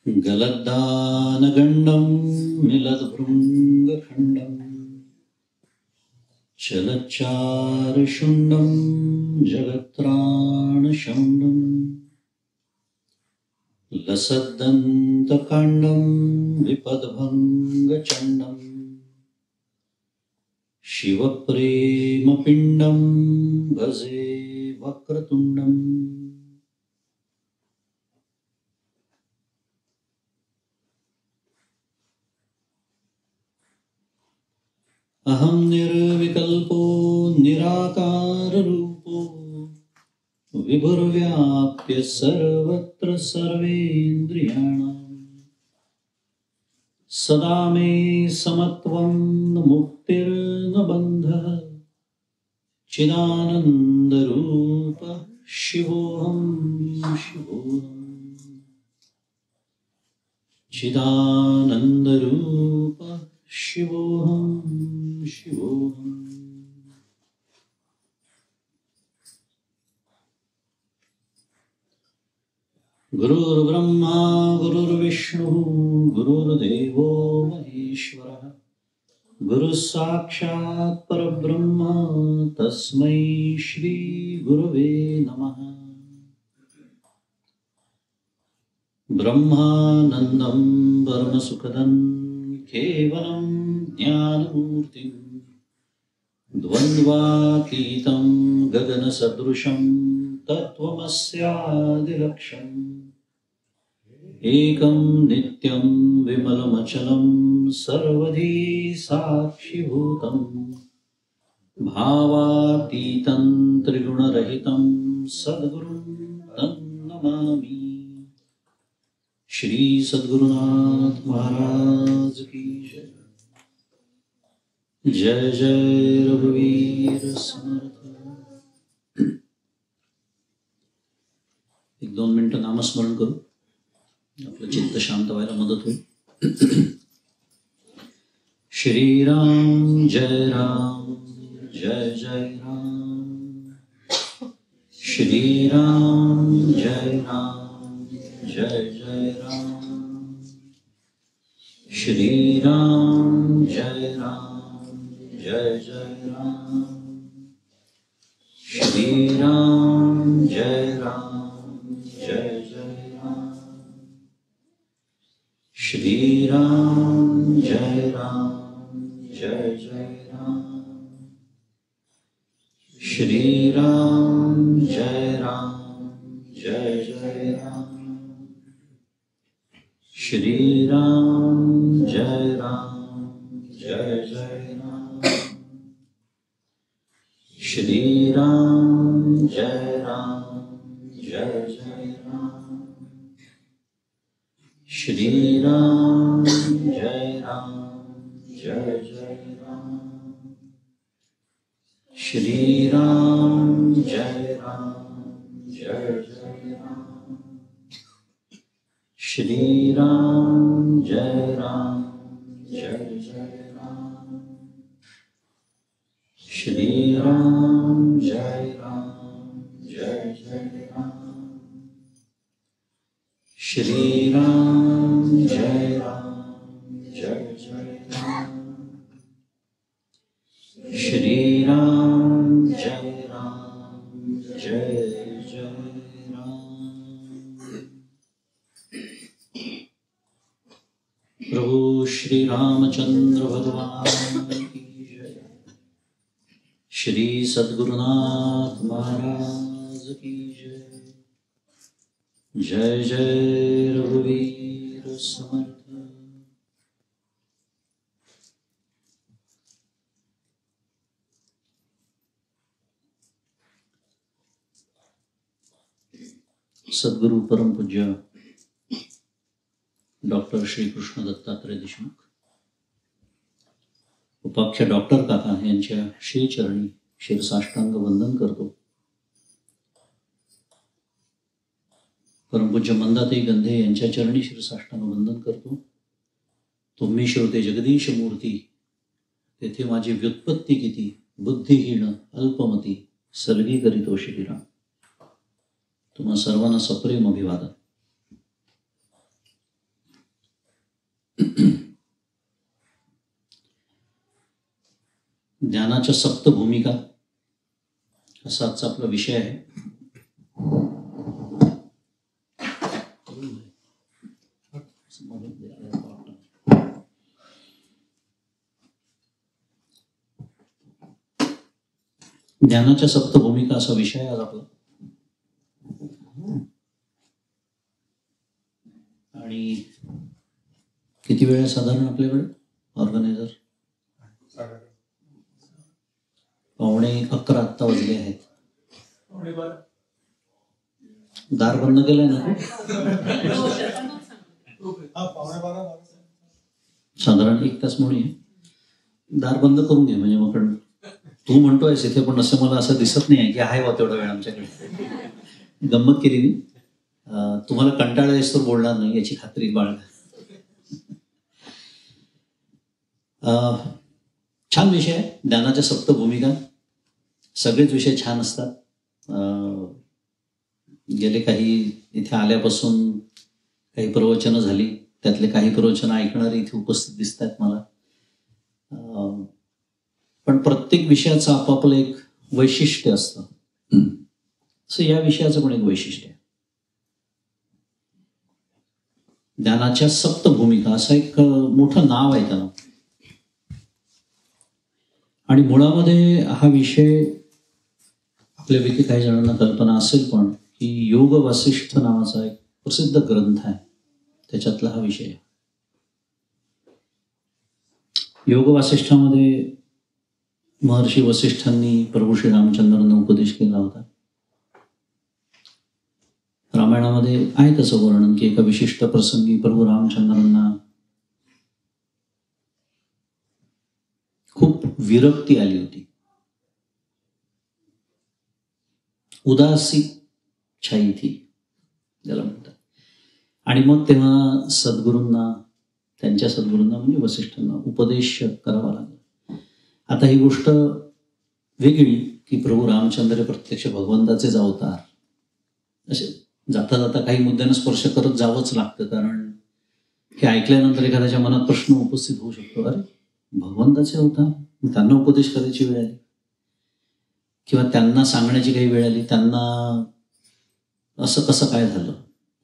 गलद्दानगण्डं मिलद्भृङ्गखण्डं चलच्चारुशुण्डं जगत्त्राणशण्डं लसद्दन्तकाण्डं विपद्भङ्गचण्डं शिवप्रेमपिण्डं भजे वक्रतुण्डम्। अहं निर्विकल्पो निराकाररूपो विभुर्व्याप्य सर्वत्र सर्वेन्द्रियाणां सदा मे समत्वं न मुक्तिर्न बन्धः चिदानन्दरूपः शिवोऽहं शिवोऽहम् चिदानन्दरूपः शिवोऽहं शिवोऽहम्। गुरुर्ब्रह्मा गुरुर्विष्णुः गुरुर्देवो महेश्वरः गुरुः साक्षात् परब्रह्म तस्मै श्री गुरवे नमः। ब्रह्मानन्दं परमसुखदं केवलं ज्ञानमूर्तिं द्वन्द्वातीतं गगनसदृशं तत्त्वमस्यादिलक्ष्यम् एकं नित्यं विमलमचलं सर्वधी साक्षिभूतं भावातीतं त्रिगुणरहितं सद्गुरुं तं नमामि। श्री सद्गुरुनाथ महाराज की जय। जय जय रघुवीर समर्थ। 1-2 मिनिटं नामस्मरण करू, आपलं चित्त शांत व्हायला मदत होईल। श्री राम जय जय राम, श्री राम जय जय राम, श्री राम जय जय राम, श्री राम जय जय राम, श्री राम जय जय राम, श्री राम जय जय राम, श्री राम जय जय राम, श्री राम जय जय राम, श्री राम जय जय राम, श्री राम जय जय राम, श्री राम जय जय राम, श्री राम जय जय राम, श्री राम जय जय राम, श्री राम जय जय राम। प्रभु श्री रामचंद्र भगवान की जय। श्री सद्गुरुनाथ महाराज की जय। जय जय रघुवीर समर्थ। सद्गुरु परम पूज्य डॉक्टर श्री कृष्ण दत्तात्रय देशमुख, उपाख्य डॉक्टर काका यांच्या श्रीचरणी शिरसाष्टांग वंदन करतो। परमपूज्य मंदाताई गंधे यांच्या चरणी शिरसाष्टांग वंदन करतो। तुम्ही श्रोते जगदीश मूर्ती, तेथे माझी व्युत्पत्ती किती, बुद्धिहीन अल्पमती सर्वी करीतो श्रीराम। तुम्हा सर्वांना सप्रेम अभिवादन। ज्ञानाच्या सप्त भूमिका असा आजचा आपला विषय आहे. ज्ञानाच्या सप्त भूमिका असा विषय आहे आज आपला. आणि किती वेळ आहे साधारण आपल्याकडे ऑर्गनायझर? 11:15 आत्ता वाजले आहेत. दार बंद केलंय ना? साधारण 1 तास म्हणून दार बंद करून घे. म्हणजे मग तू म्हणतोयस इथे, पण असं मला असं दिसत नाही की आहे बा तेवढा वेळ आमच्याकडे. गंमत केली मी. तुम्हाला कंटाळा येस तर बोलणार नाही याची खात्री बाळगा. छान विषय आहे ज्ञानाच्या सप्त भूमिका. सगळेच विषय छान असतात. गेले काही इथे आल्यापासून काही प्रवचनं झाली, त्यातले काही प्रवचनं ऐकणारे इथे उपस्थित दिसत आहेत मला. पण प्रत्येक विषयाचं आपापलं एक वैशिष्ट्य असतं. असं या विषयाचं पण एक वैशिष्ट्य आहे. ज्ञानाच्या सप्त भूमिका असं एक मोठं नाव आहे त्याला. आणि मुळामध्ये हा विषय आपल्यापैकी काही जणांना कल्पना असेल पण की योग वासिष्ठ नावाचा एक प्रसिद्ध ग्रंथ आहे, त्याच्यातला हा विषय आहे. योग वासिष्ठामध्ये महर्षी वसिष्ठांनी प्रभू श्री रामचंद्रांना उपदेश केला होता. रामायणामध्ये आहे त्याचं वर्णन की एका विशिष्ट प्रसंगी प्रभू रामचंद्रांना खूप विरक्ती आली होती. उदासी छाई थी ज्याला म्हणतात. आणि मग तेव्हा सद्गुरूंना, त्यांच्या सद्गुरूंना म्हणजे वसिष्ठांना उपदेश करावा लागला. आता ही गोष्ट वेगळी की प्रभू रामचंद्र प्रत्यक्ष भगवंताचेच अवतार. असे जाता जाता काही मुद्द्यांना स्पर्श करत जावंच लागतं, कारण हे ऐकल्यानंतर एखाद्याच्या मनात प्रश्न उपस्थित होऊ शकतो. अरे भगवंताचे अवतार, त्यांना उपदेश करायची वेळ आली किंवा त्यांना सांगण्याची काही वेळ आली, त्यांना असं कसं काय झालं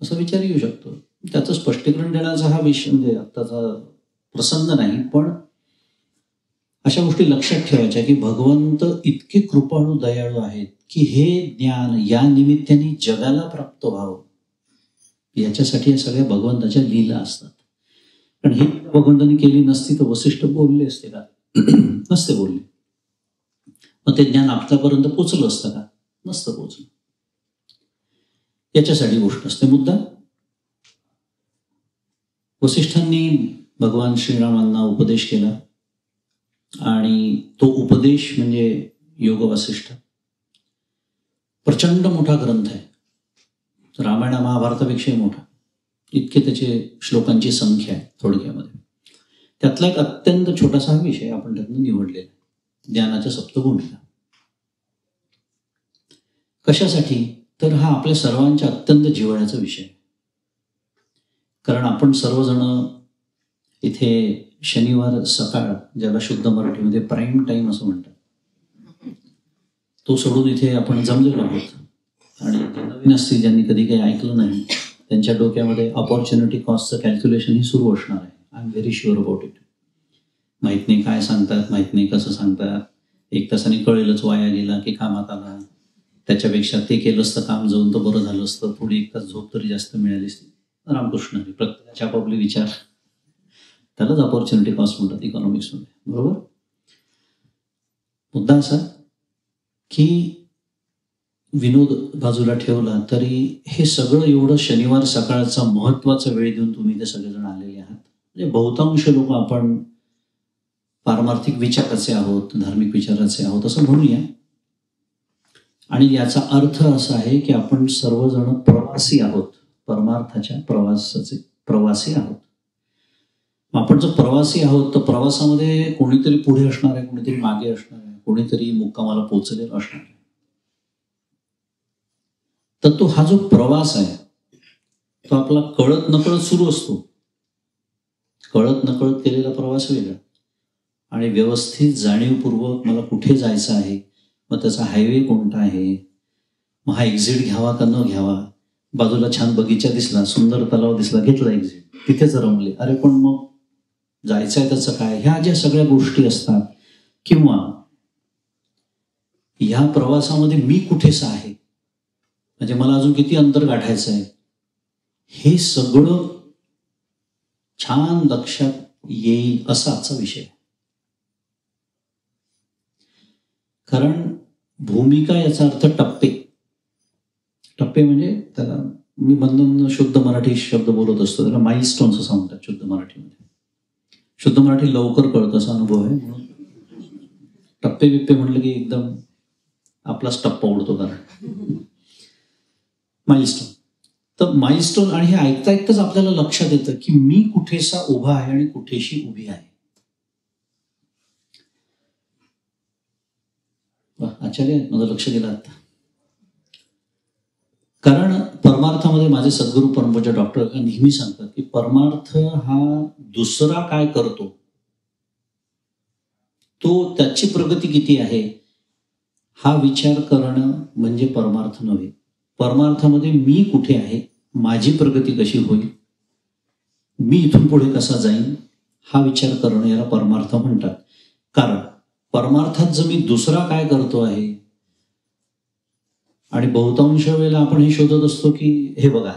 असा विचार येऊ शकतो. त्याचं स्पष्टीकरण देण्याचा हा विषय म्हणजे आत्ताचा प्रसंग नाही. पण अशा गोष्टी लक्षात ठेवायच्या की भगवंत इतके कृपाळू दयाळू आहेत की हे ज्ञान या निमित्ताने जगाला प्राप्त व्हावं याच्यासाठी या सगळ्या भगवंताच्या लीला असतात. पण ही भगवंतांनी केली नसती तर वसिष्ठ बोलले असते का? नसते बोलले. मग ते ज्ञान आपल्यापर्यंत पोचलं असतं का? नसतं पोचलं. याच्यासाठी गोष्ट असते. मुद्दा वसिष्ठांनी भगवान श्रीरामांना उपदेश केला आणि तो उपदेश म्हणजे योग वासिष्ठ प्रचंड मोठा ग्रंथ आहे. रामायण महाभारतापेक्षाही मोठा. इतके त्याचे श्लोकांची संख्या आहे थोडक्यामध्ये. त्यातला एक अत्यंत छोटासा विषय आपण त्यातून निवडलेला आहे, ज्ञानाच्या सप्त भूमिका. कशासाठी? तर हा आपल्या सर्वांच्या अत्यंत जिव्हाळ्याचा विषय. कारण आपण सर्वजण इथे शनिवार सकाळ, ज्याला शुद्ध मराठीमध्ये प्राईम टाइम असं म्हणतात, तो सोडून इथे आपण जमलेलो आहोत. आणि नवीन असतील ज्यांनी कधी काही ऐकलं नाही त्यांच्या डोक्यामध्ये अपॉर्च्युनिटी कॉस्टचं कॅल्क्युलेशन ही सुरू असणार आहे. I am very sure about it. माहीत नाही काय सांगतात, माहीत नाही कसं सांगतात. 1 तासाने कळेलच वाया गेला की कामात आला. त्याच्यापेक्षा ते केलं असतं काम जाऊन तर बरं झालं असतं, थोडी 1 तास झोप तरी जास्त मिळाली असती. रामकृष्ण हरी. प्रत्येकाचे आपापले विचार, त्यालाच अपॉर्च्युनिटी कॉस्ट म्हणतात इकॉनॉमिक्समध्ये. बरोबर. मुद्दा असा की विनोद बाजूला ठेवला तरी हे सगळं एवढं शनिवार सकाळचा महत्वाचा वेळ देऊन तुम्ही ते सगळेजण आलेले आहात. म्हणजे बहुतांश लोक आपण पारमार्थिक विचाराचे आहोत, धार्मिक विचाराचे आहोत असं म्हणूया. आणि याचा अर्थ असा आहे की आपण सर्वजण प्रवासी आहोत, परमार्थाच्या प्रवासाचे प्रवासी आहोत. आपण जर प्रवासी आहोत तर प्रवासामध्ये कोणीतरी पुढे असणार आहे, कोणीतरी मागे असणार आहे, कोणीतरी मुक्कामाला पोहोचलेलं असणार आहे. तर तो हा जो प्रवास आहे तो आपला कळत नकळत सुरू असतो. कळत नकळत केलेला प्रवास वेगळा आणि व्यवस्थित जाणीवपूर्वक मला कुठे जायचं आहे, मग त्याचा हायवे कोणता आहे, मग हा एक्झिट घ्यावा का न घ्यावा, बाजूला छान बगीचा दिसला, सुंदर तलाव दिसला, घेतला एक्झिट, तिथेच रमले, अरे पण मग जायचंय त्याचं काय, ह्या ज्या सगळ्या गोष्टी असतात, किंवा ह्या प्रवासामध्ये मी कुठेसा आहे, म्हणजे मला अजून किती अंतर गाठायचं आहे, हे सगळं छान लक्षात येईल असा आजचा विषय. कारण भूमिका याचा अर्थ टप्पे. टप्पे म्हणजे त्याला मी बंधन शुद्ध मराठी शब्द बोलत असतो, त्याला माइलस्टोन्स असं म्हणतात शुद्ध मराठीमध्ये. शुद्ध मराठी लवकर कळतं असा अनुभव आहे, म्हणून टप्पे बिप्पे म्हणलं की एकदम आपलाच टप्पा उडतो. कारण माइलस्टोन, तर माइलस्टोन, आणि हे ऐकता ऐकताच आपल्याला लक्षात येतं की मी कुठेसा उभा आहे आणि कुठेशी उभी आहे. आचार्य माझं लक्ष दिलं आता. कारण परमार्थामध्ये माझे सद्गुरू परमपूज्य डॉक्टर नेहमी सांगतात की परमार्थ हा दुसरा काय करतो, तो त्याची प्रगती किती आहे हा विचार करणं म्हणजे परमार्थ नव्हे. परमार्थामध्ये मी कुठे आहे, माझी प्रगती कशी होईल, मी इथून पुढे कसा जाईन, हा विचार करणं याला परमार्थ म्हणतात. कारण परमार्थात जर मी दुसरा काय करतो आहे, आणि बहुतांश वेळेला आपण हे शोधत असतो की हे बघा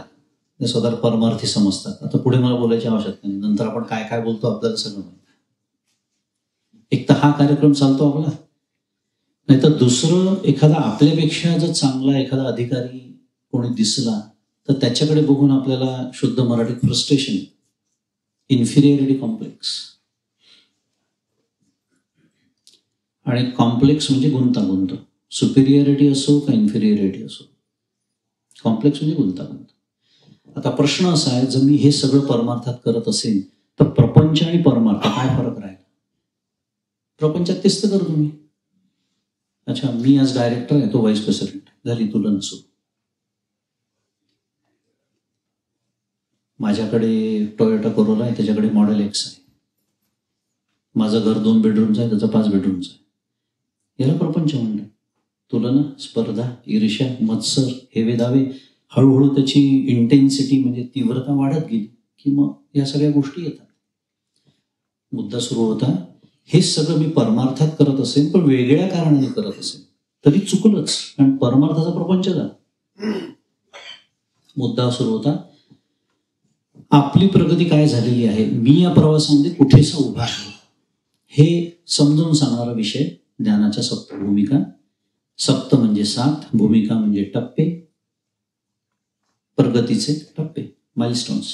हे स्वतः परमार्थी समजतात, आता पुढे मला बोलायची आवश्यकता नाही, नंतर आपण काय काय बोलतो आपल्याला सगळं माहिती. एक तर हा कार्यक्रम चालतो आपला, नाही तर दुसरं एखादा आपल्यापेक्षा जर चांगला एखादा अधिकारी कोणी दिसला तर त्याच्याकडे बघून आपल्याला शुद्ध मराठीत फ्रस्ट्रेशन, इन्फिरियरिटी कॉम्प्लेक्स. आणि कॉम्प्लेक्स म्हणजे गुंतागुंत, सुपिरियरिटी असो का इन्फिरियरिटी असो, कॉम्प्लेक्स म्हणजे गुंतागुंत. आता प्रश्न असा आहे, जर मी हे सगळं परमार्थात करत असेल तर प्रपंच आणि परमार्थ काय फरक राहील? प्रपंचात तेच तर करतो मी. अच्छा, मी आज डायरेक्टर आहे, तो व्हाईस प्रेसिडेंट, झाली तुला नसो. माझ्याकडे टोयोटा कोरोला आहे, त्याच्याकडे मॉडेल एक्स आहे, माझं घर 2 बेडरूमचं आहे, त्याचं 5 बेडरूमचं आहे. याला प्रपंच म्हणलं. तुलना, स्पर्धा, ईर्ष्या, मत्सर, हेवे दावे, हळूहळू त्याची इंटेन्सिटी म्हणजे तीव्रता वाढत गेली की मग या सगळ्या गोष्टी येतात. मुद्दा सुरू होता, हे सगळं मी परमार्थात करत असेल पण वेगळ्या कारणाने करत असेल तरी चुकलंच, कारण परमार्थाचा प्रपंच झाला. मुद्दा सुरू होता, आपली प्रगती काय झालेली आहे, मी या प्रवासामध्ये कुठेसा उभा आहे हे समजून सांगणारा विषय ज्ञानाच्या सप्त भूमिका. सप्त म्हणजे 7, भूमिका म्हणजे टप्पे, प्रगतीचे टप्पे, माइलस्टोन्स.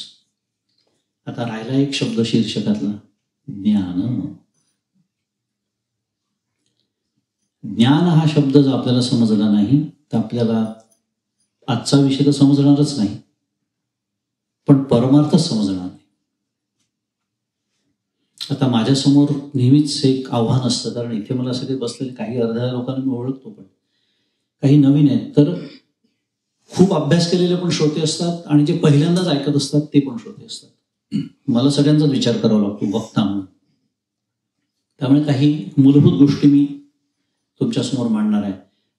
आता राहिला एक शब्द शीर्षकातला, ज्ञान. ज्ञान हा शब्द जर आपल्याला समजला नाही तर आपल्याला आजचा विषय तर समजणारच नाही, पण परमार्थच समजणार नाही. आता माझ्यासमोर नेहमीच एक आव्हान असतं, कारण इथे मला सगळे बसलेले काही अर्ध्या लोकांना मी ओळखतो, पण काही नवीन आहेत, तर खूप अभ्यास केलेले पण श्रोते असतात आणि जे पहिल्यांदाच ऐकत असतात ते पण श्रोते असतात. मला सगळ्यांचाच विचार करावा लागतो वक्ता म्हणून. त्यामुळे काही मूलभूत गोष्टी मी तुमच्यासमोर मांडणार आहे,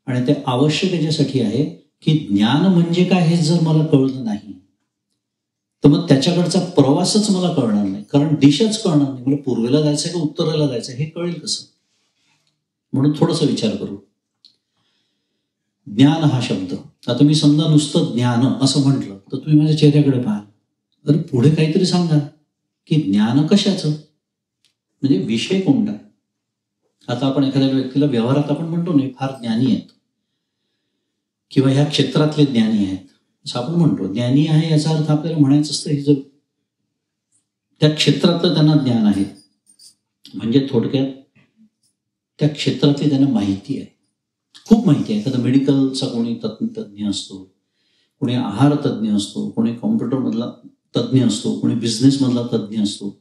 आणि ते आवश्यक याच्यासाठी आहे की ज्ञान म्हणजे काय हे जर मला कळलं नाही तर मग त्याच्याकडचा प्रवासच मला कळणार नाही, कारण दिशाच कळणार नाही. मला पूर्वेला जायचं का उत्तरेला जायचं हे कळेल कसं? म्हणून थोडासा विचार करू. ज्ञान हा शब्द, आता मी समजा नुसतं ज्ञान असं म्हटलं तर तुम्ही माझ्या चेहऱ्याकडे पाहाल, तर पुढे काहीतरी सांगा की ज्ञान कशाचं, म्हणजे विषय कोणता. आता आपण एखाद्या व्यक्तीला व्यवहारात आपण म्हणतो नाही फार ज्ञानी आहेत किंवा ह्या क्षेत्रातले ज्ञानी आहेत असं आपण म्हणतो. ज्ञानी आहे याचा अर्थ आपल्याला म्हणायचं असतं हे जर त्या क्षेत्रातलं त्यांना ज्ञान आहे, म्हणजे थोडक्यात त्या क्षेत्रातली त्यांना माहिती आहे, खूप माहिती आहे. एखादा मेडिकलचा कोणी तज्ज्ञ असतो, कोणी आहार तज्ज्ञ असतो, कोणी कॉम्प्युटरमधला तज्ज्ञ असतो, कोणी बिझनेसमधला तज्ज्ञ असतो.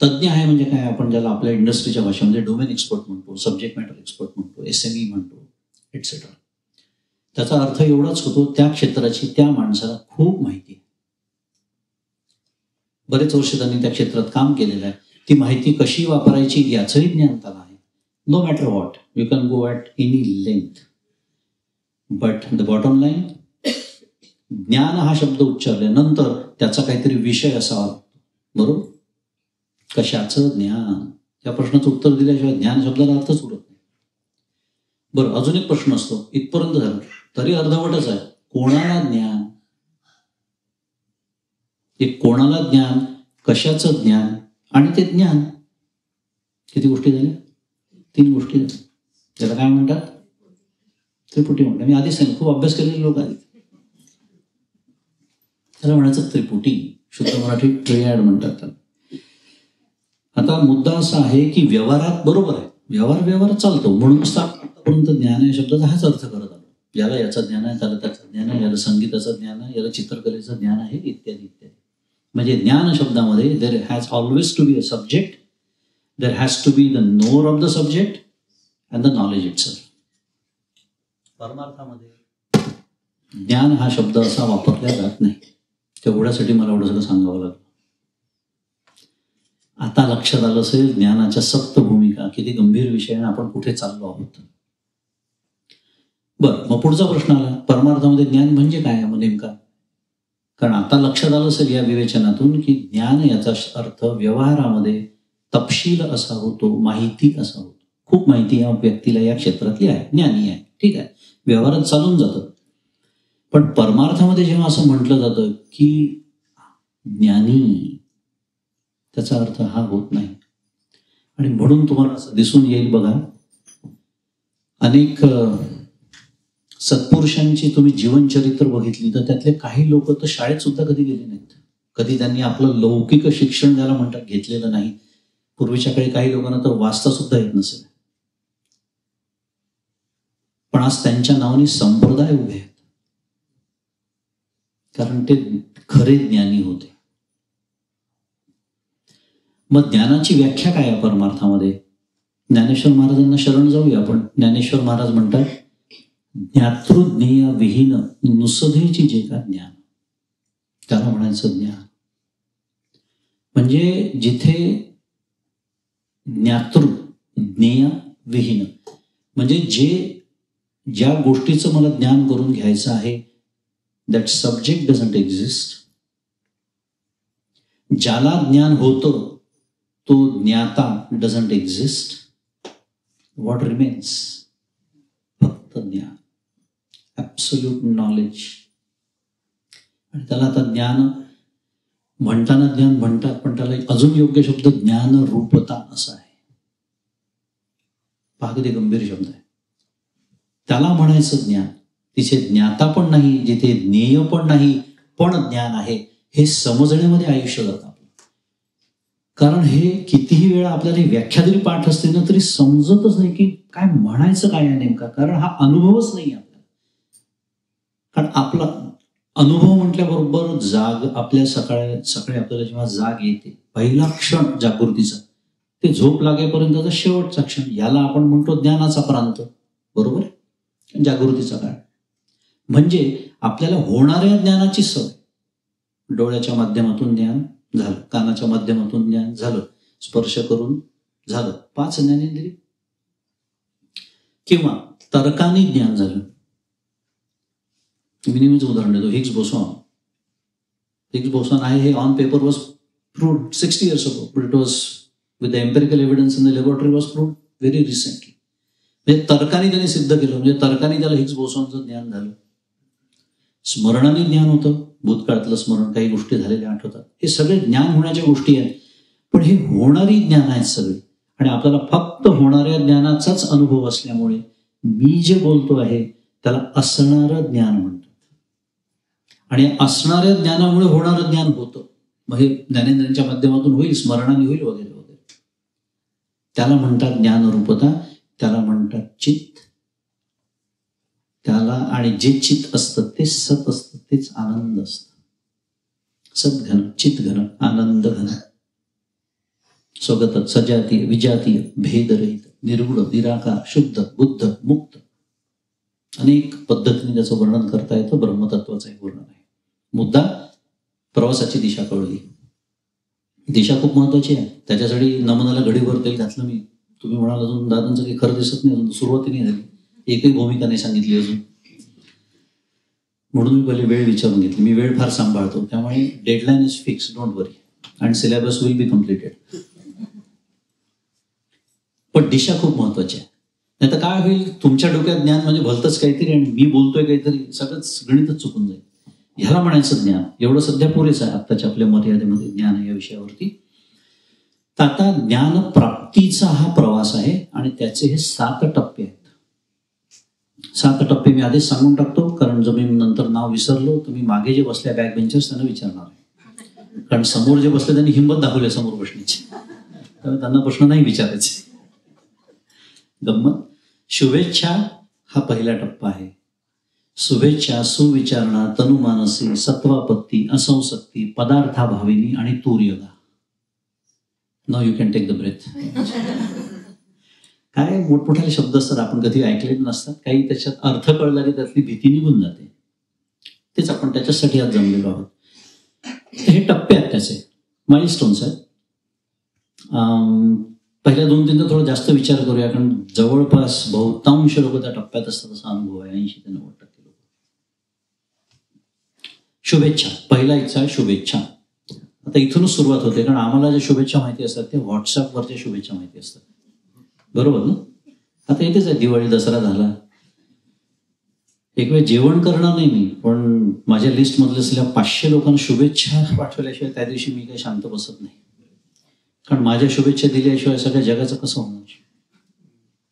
तज्ज्ञ आहे म्हणजे काय, आपण ज्याला आपल्या इंडस्ट्रीच्या भाषेमध्ये डोमेन एक्सपर्ट म्हणतो, सब्जेक्ट मॅटर एक्सपर्ट म्हणतो, SME म्हणतो, एटसेट्रा. त्याचा अर्थ एवढाच होतो, त्या क्षेत्राची त्या माणसाला खूप माहिती आहे, बरेच वर्ष त्यांनी त्या क्षेत्रात काम केलेलं आहे. ती माहिती कशी वापरायची याचंही ज्ञान त्याला आहे. No matter what, you can go at any length, but the bottom line, ज्ञान हा शब्द उच्चारल्यानंतर त्याचा काहीतरी विषय असावा लागतो. बरोबर? कशाचं ज्ञान? त्या प्रश्नाचं उत्तर दिल्याशिवाय ज्ञान शब्दाला अर्थच उरत नाही. बरं, अजून एक प्रश्न असतो. इथपर्यंत झालं तरी अर्धवटच आहे. कोणाला ज्ञान? एक कोणाला ज्ञान, कशाचं ज्ञान आणि ते ज्ञान. किती गोष्टी झाल्या? 3 गोष्टी झाल्या. त्याला काय म्हणतात? त्रिपुटी म्हणतात. मी आधीच सांगितलं, खूप अभ्यास केलेले लोक आधी त्याला म्हणायचं त्रिपुटी. शुद्ध मराठी ट्रिॲड म्हणतात त्याला. आता मुद्दा असा आहे की व्यवहारात बरोबर आहे, व्यवहार चालतो. म्हणूनच आतापर्यंत ज्ञान या शब्दाचा हाच अर्थ करत आलो. याला याचं ज्ञान आहे, त्याला त्याचं ज्ञान आहे, याला संगीताचं ज्ञान आहे, याला चित्रकलेचं ज्ञान आहे, इत्यादी इत्यादी. म्हणजे ज्ञान शब्दामध्ये there has always to be a subject, there has to be the knower of the subject and the knowledge itself. परमार्थामध्ये ज्ञान हा शब्द असा वापरला जात नाही. तेवढ्यासाठी मला एवढं सगळं सांगावं लागलं. आता लक्षात आलं असेल ज्ञानाच्या सप्त भूमिका, किती गंभीर विषय आहे, आपण कुठे चाललो आहोत. बरं, मग पुढचा प्रश्न आला, परमार्थामध्ये ज्ञान म्हणजे काय मग नेमका? कारण आता लक्षात आलं असेल या विवेचनातून की ज्ञान याचा अर्थ व्यवहारामध्ये तपशील असा होतो, माहिती असा होतो. खूप माहिती या व्यक्तीला या क्षेत्रातली आहे, ज्ञानी आहे, ठीक आहे, व्यवहारात चालून जातं. पण परमार्थामध्ये जेव्हा असं म्हटलं जातं की ज्ञानी, त्याचा अर्थ हा होत नाही. आणि म्हणून तुम्हाला असं दिसून येईल बघा, अनेक सत्पुरुषांची तुम्ही जीवनचरित्र बघितली तर त्यातले काही लोक तर शाळेत सुद्धा कधी गेले नाहीत. कधी त्यांनी आपलं लौकिक शिक्षण ज्याला म्हणतात घेतलेलं नाही. पूर्वीच्या काळी काही लोकांना तर वाचता सुद्धा येत नसेल, पण आज त्यांच्या नावाने संप्रदाय उभे आहेत, कारण ते खरे ज्ञानी होते. मग ज्ञानाची व्याख्या काय आहे परमार्थामध्ये? ज्ञानेश्वर महाराजांना शरण जाऊया आपण. ज्ञानेश्वर महाराज म्हणतात, ज्ञातृज्ञेय विहीन नुसधेची जे का ज्ञान, त्याला म्हणायचं ज्ञान. म्हणजे जिथे ज्ञातृ ज्ञेय विहीन म्हणजे ज्या गोष्टीचं मला ज्ञान करून घ्यायचं आहे, दॅट सब्जेक्ट डझंट एक्झिस्ट. ज्याला ज्ञान होतं तो ज्ञाता डझंट एक्झिस्ट. What remains? फक्त ज्ञान, ॲब्सोल्यूट नॉलेज. आणि त्याला आता ज्ञान म्हणताना ज्ञान म्हणतात, पण त्याला अजून योग्य शब्द ज्ञान रूपता असा आहे. पहा किती गंभीर शब्द आहे. त्याला म्हणायचं ज्ञान. तिथे ज्ञाता पण नाही, जिथे ज्ञेय पण नाही, पण ज्ञान आहे, हे समजण्यामध्ये आयुष्य जातं. कारण हे कितीही वेळा आपल्याला व्याख्या जरी पाठ असते ना, तरी समजतच नाही की काय म्हणायचं काय आहे नेमका, कारण हा अनुभवच नाही आपल्याला. कारण आपला अनुभव म्हटल्याबरोबर जाग, आपल्या सकाळी आपल्याला जेव्हा जाग येते, पहिला क्षण जागृतीचा, ते झोप लागेपर्यंतचा शेवटचा क्षण, याला आपण म्हणतो ज्ञानाचा प्रांत. बरोबर? जागृतीचा काळ म्हणजे आपल्याला होणाऱ्या ज्ञानाची सवय. डोळ्याच्या माध्यमातून ज्ञान झालं, कानाच्या माध्यमातून ज्ञान झालं, स्पर्श करून झालं, 5 ज्ञानेंद्रिय, किंवा तर्काने ज्ञान झालं. मी नेहमीच उदाहरण देतो, हिग्स बोसॉन आहे, हे on paper was proved 60 years ago, but it was with the empirical evidence in the laboratory was proved very recently. म्हणजे तर्काने त्याने सिद्ध केलं, म्हणजे तर्काने त्याला हिग्स बोसॉनचं ज्ञान झालं. स्मरणाने ज्ञान होतं, भूतकाळातलं स्मरण, काही गोष्टी झालेल्या आठवतात. हे सगळे ज्ञान होण्याच्या गोष्टी आहेत, पण हे होणारी ज्ञान आहेत सगळे. आणि आपल्याला फक्त होणाऱ्या ज्ञानाचाच अनुभव असल्यामुळे मी जे बोलतो आहे त्याला असणारं ज्ञान म्हणतात. आणि असणाऱ्या ज्ञानामुळे होणारं ज्ञान होतं. मग हे ज्ञानेंद्रियांच्या माध्यमातून होईल, स्मरणाने होईल, वगैरे वगैरे. त्याला म्हणतात ज्ञानरूपता, त्याला म्हणतात चित्त. त्याला, आणि जे चित्त असतं ते सत असतं, तेच आनंद असतं. सद्घन, चित्तघन, आनंद घन, स्वगत, सजातीय, विजातीय, भेदरहित, निर्गुण, निराकार, शुद्ध, बुद्ध, मुक्त. अनेक पद्धतीने त्याचं वर्णन करता येतं. ब्रह्मतत्वाचं एक वर्णन आहे. मुद्दा, प्रवासाची दिशा कळली. दिशा खूप महत्वाची आहे. त्याच्यासाठी नमनाला घडीभर तेल घातलं मी. तुम्ही म्हणाल अजून दादांचं काही खरं दिसत नाही, अजून सुरुवाती नाही झाली, एकही भूमिका नाही सांगितली अजून. म्हणून मी पहिले वेळ विचारून घेतली. मी वेळ फार सांभाळतो, त्यामुळे deadline is fix, don't worry, and syllabus will be completed. पण दिशा खूप महत्वाची आहे. नाही तर काय होईल, तुमच्या डोक्यात ज्ञान म्हणजे भलतंच काहीतरी आणि मी बोलतोय काहीतरी, सगळंच गणितच चुकून जाईल. ह्याला म्हणायचं ज्ञान. एवढं सध्या पुरेसं आहे आत्ताच्या आपल्या मर्यादेमध्ये ज्ञान आहे या विषयावरती. तर आता ज्ञान प्राप्तीचा हा प्रवास आहे आणि त्याचे हे 7 टप्पे आहेत. 7 टप्पे मी आधीच सांगून टाकतो, कारण जर मी नंतर नाव विसरलो तर मी मागे जे बसल्या बॅक बेंचर्स त्यांना विचारणार आहे. कारण समोर जे बसले त्यांनी हिंमत दाखवली समोर बसण्याची, त्यामुळे त्यांना प्रश्न नाही विचारायचे. गंमत. शुभेच्छा हा पहिला टप्पा आहे. शुभेच्छा, सुविचारणा, तनुमानसी, सत्वापत्ती, असंसक्ती, पदार्थाभाविनी आणि तूर्यगा. Now you can take the breath. काय मोठमोठे शब्द असतात, आपण कधी ऐकले नसतात. काही त्याच्यात अर्थ कळला की त्यातली भीती निघून जाते. तेच आपण त्याच्यासाठी आज जमलेलो आहोत. हे टप्पे आहेत, त्याचे माइलस्टोन्स आहेत. पहिल्या 2-3 तर थोडं जास्त विचार करूया, कारण जवळपास बहुतांश लोक त्या टप्प्यात असतात असा अनुभव आहे. 80 ते 90% लोक. शुभेच्छा. पहिला इच्छा आहे शुभेच्छा. आता इथूनच सुरुवात होते, कारण आम्हाला ज्या शुभेच्छा माहिती असतात ते व्हॉट्सअपवरच्या शुभेच्छा माहिती असतात, बरोबर ना. आता इथेच आहे, दिवाळी दसरा झाला, एक वेळ जेवण करणार नाही मी, पण माझ्या लिस्टमधले असलेल्या 500 लोकांना शुभेच्छा पाठवल्याशिवाय त्या दिवशी मी काही शांत बसत नाही. कारण माझ्या शुभेच्छा दिल्याशिवाय सगळ्या जगाचं कसं होणार.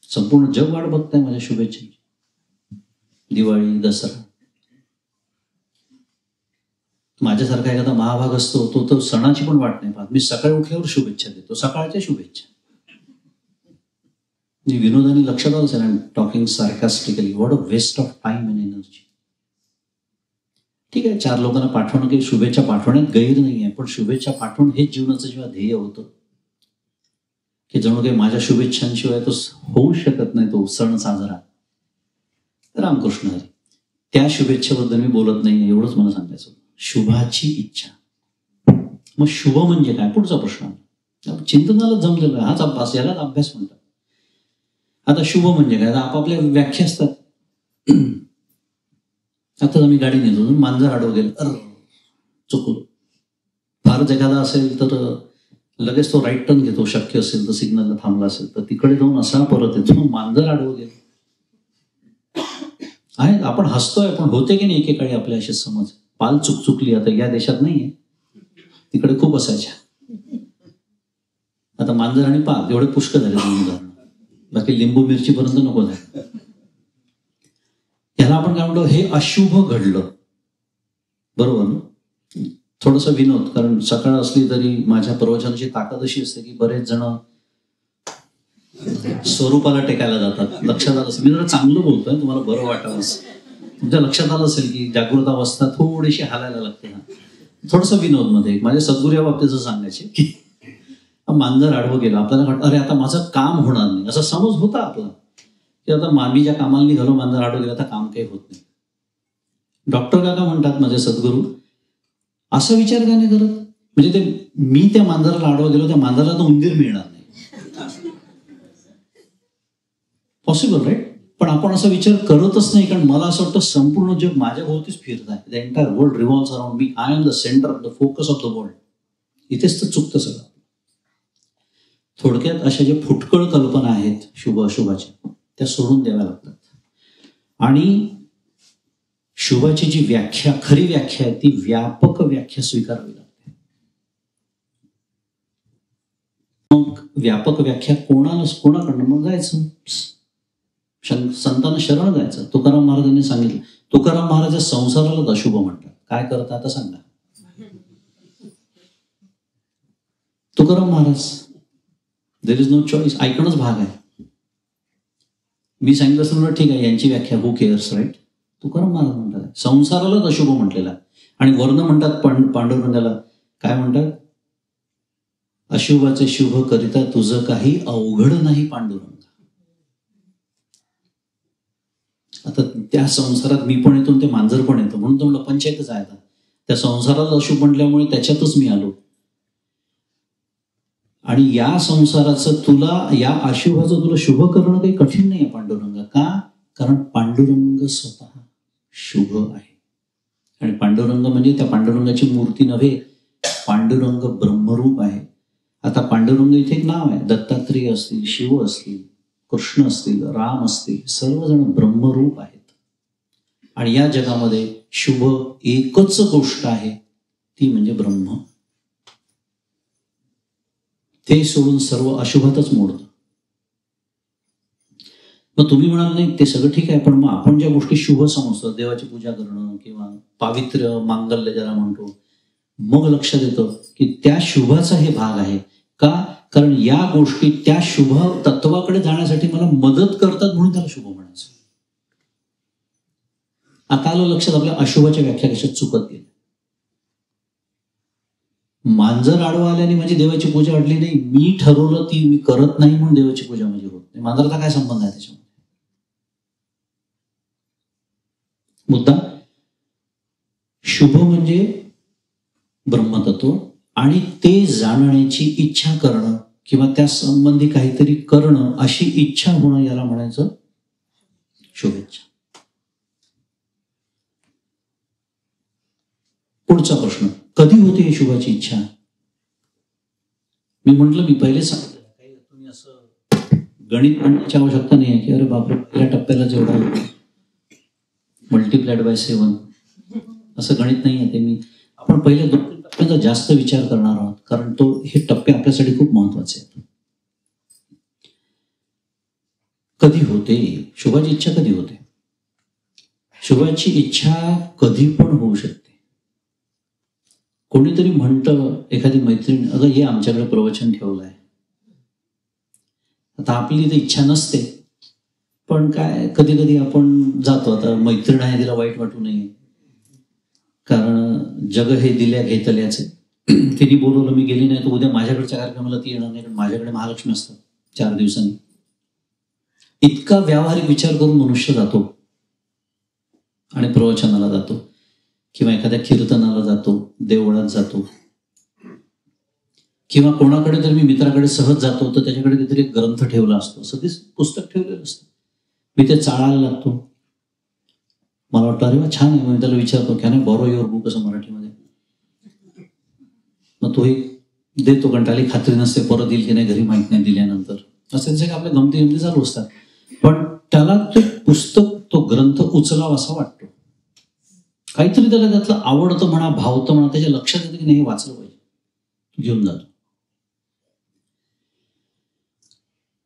संपूर्ण जग वाट बघताय माझ्या शुभेच्छांची. दिवाळी दसरा. माझ्यासारखा एखादा महाभाग असतो तो तर सणाची पण वाट नाही पाहत. मी सकाळी उठल्यावर शुभेच्छा देतो, सकाळच्या शुभेच्छा. विनोदाने लक्षात आलं असेल, talking sarcastically, what a waste of time and energy. ठीक आहे, 4 लोकांना पाठवणं काही शुभेच्छा पाठवण्यात गैर नाही आहे, पण शुभेच्छा पाठवणं हेच जीवनाचं जेव्हा ध्येय होतं, की जणू काही माझ्या शुभेच्छांशिवाय तो होऊ शकत नाही तो सण साजरा. रामकृष्ण हरी. त्या शुभेच्छेबद्दल मी बोलत नाही, एवढंच मला सांगायचं. शुभाची इच्छा. मग शुभ म्हणजे काय, पुढचा प्रश्न. चिंतनाला जमलेलं आहे, हाच अभ्यास, यालाच अभ्यास म्हणतात. आता शुभ म्हणजे काय, आपापल्या व्याख्या असतात. आता आम्ही गाडी नेतो, मांजर आडवं गेलं, चुकलो. फारच एखादा असेल तर लगेच तो राईट टर्न घेतो, शक्य असेल तर, सिग्नलला थांबला असेल तर तिकडे जाऊन असा परत येतो. मांजर आडवं गेलं आहे. आपण हसतोय, पण होते की नाही एकेकाळी आपल्या असे समज. पाल चुकली, आता या देशात नाहीये, तिकडे खूप असायच्या. आता मांजर आणि पाल एवढे पुष्कळ झाले उदाहरण, बाकी लिंबू मिरची पर्यंत नको झालं. याला आपण काय म्हणतो, हे अशुभ घडलं, बरोबर ना. थोडस विनोद, कारण सकाळ असली तरी माझ्या प्रवचनाची ताकद अशी असते की बरेच जण स्वरूपाला टेकायला जातात. लक्षात आलं असेल, मी जरा चांगलं बोलतोय, तुम्हाला बरं वाटावं असं. तुमच्या लक्षात आलं असेल की जागृत अवस्था थोडीशी हालायला लागते. थोडस विनोद मध्ये माझ्या सद्गुरू या बाबतीत सांगायचे की मांजर आडवं गेलं, आपल्याला वाटतं अरे आता माझं काम होणार नाही, असा समज होता आपला की आता मामी ज्या कामाला निघालो, मांजर आडवं गेलं, आता काम काही होत नाही. डॉक्टर काका म्हणतात माझे सद्गुरू, असा विचार का नाही करत, म्हणजे ते मी त्या मांजराला आडवं गेलो, त्या मांजराला तर उंदीर मिळणार नाही. Possible right. पण आपण असा विचार करतच नाही, कारण मला असं वाटतं संपूर्ण जग माझ्या भोवतीच फिरत आहे. The entire world revolves around me. I am the centre of the focus of the world. इथेच तर चुकतं सगळं. थोडक्यात अशा ज्या फुटकळ कल्पना आहेत शुभ अशुभाच्या, त्या सोडून द्याव्या लागतात. आणि शुभाची जी व्याख्या, खरी व्याख्या आहे, ती व्यापक व्याख्या स्वीकारावी लागते. मग व्यापक व्याख्या कोणाकडनं मग जायचं, संतांना शरण जायचं. तुकाराम महाराजांनी सांगितलं. तुकाराम महाराज संसारालाच अशुभ म्हणतात. काय करता आता सांगा. Tukaram Maharaj, there is no choice. ऐकणंच भाग आहे. मी सांगितलं असं ठीक आहे, यांची व्याख्या who cares, right. Tukaram Maharaj म्हणतात संसारालाच अशुभ म्हटलेला. आणि वर्ण म्हणतात पांडुरंगाला, काय म्हणतात, अशुभाचे शुभ करिता तुझं काही अवघड नाही पांडुरंग. आता त्या संसारात मी पण येतो, ते मांजर पण येतो, म्हणून तो म्हणलं पंचायतच आहे. आता त्या संसाराला अशुभ म्हटल्यामुळे त्याच्यातच मी आलो. आणि या संसाराचं तुला, या अशुभाचं तुला शुभ करणं काही कठीण नाही आहे पांडुरंग. का? कारण पांडुरंग स्वतः शुभ आहे. आणि पांडुरंग म्हणजे त्या पांडुरंगाची मूर्ती नव्हे, पांडुरंग ब्रह्मरूप आहे. आता पांडुरंग इथे एक नाव आहे. दत्तात्रेय असतील, शिव असतील, कृष्ण असतील, राम असतील, सर्वजण ब्रह्मरूप आहेत. आणि या जगामध्ये शुभ एकच गोष्ट आहे, ती म्हणजे ब्रह्म. ते सोडून सर्व अशुभातच मोडतं. मग तुम्ही म्हणाल नाही ते सगळं ठीक आहे, पण मग आपण ज्या गोष्टी शुभ समजतो, देवाची पूजा करणं किंवा पावित्र्य मांगल्य ज्याला म्हणतो, मग लक्षात येतं की त्या शुभाचा हे भाग आहे. का? कारण या गोष्टी त्या शुभ तत्वाकडे जाण्यासाठी मला मदत करतात, म्हणून त्याला शुभ म्हणायचं. आता आलं लक्षात आपल्या अशुभाच्या व्याख्या कशा चुकत गेल्या. मांजर आडवा आल्याने म्हणजे देवाची पूजा अडली नाही. मी ठरवलं ती मी करत नाही म्हणून देवाची पूजा म्हणजे होत नाही. मांजराचा काय संबंध आहे त्याच्यामध्ये? मुद्दा शुभ म्हणजे ब्रह्मतत्व आणि ते जाणण्याची इच्छा करणं किंवा त्या संबंधी काहीतरी करणं, अशी इच्छा होणं, याला म्हणायचं शुभेच्छा. पुढचा प्रश्न, कधी होते ही शुभाची इच्छा? मी म्हंटल, मी पहिले सांगितलं, काही तुम्ही असं गणित म्हणण्याची आवश्यकता नाही आहे की अरे बापरे पहिल्या टप्प्याला जेवढा मल्टिप्लाइड बाय 7 असं गणित नाही आहे. ते मी आपण पहिल्या 2 टप्प्यांचा जास्त विचार करणार आहोत, कारण तो हे टप्पे आपल्यासाठी खूप महत्वाचे आहेत. कधी होते शुभाची इच्छा? कधी होते शुभाची इच्छा? कधी पण होऊ शकते. कोणीतरी म्हणतं, एखादी मैत्रीण, अगं हे आमच्याकडे प्रवचन ठेवलं आहे. आता आपली तर इच्छा नसते, पण काय कधी कधी आपण जातो. आता मैत्रीण आहे, तिला वाईट वाटू नये, कारण जग हे दिल्या घेतल्याचे. तिने बोलवलं, मी गेली नाही, तर उद्या माझ्याकडच्या कार्यक्रमाला ती येणार नाही, कारण माझ्याकडे महालक्ष्मी असतात 4 दिवसांनी. इतका व्यावहारिक विचार करून मनुष्य जातो आणि प्रवचनाला जातो किंवा एखाद्या कीर्तनाला जातो, देवळात जातो, किंवा कोणाकडे तर मी मित्राकडे सहज जातो तर त्याच्याकडे काहीतरी एक ग्रंथ ठेवला असतो, सगळीच पुस्तक ठेवलेलं असतं. मी ते चाळायला लागतो. मला वाटतं अरे वा छान आहे. मी त्याला विचारतो, can I borrow your book, असं मराठीमध्ये. मग तो एक देतो, कारण त्याला खात्री नसते परत येईल की नाही घरी, माहित नाही दिल्यानंतर. असं जे आपल्या गमती चालू असतात, पण त्याला ते पुस्तक, तो ग्रंथ उचलावा असा वाटतो. काहीतरी त्याला त्यातलं आवडतं म्हणा, भावतं म्हणा, त्याच्या लक्षात येतं की नाही हे वाचलं पाहिजे, घेऊन जातो.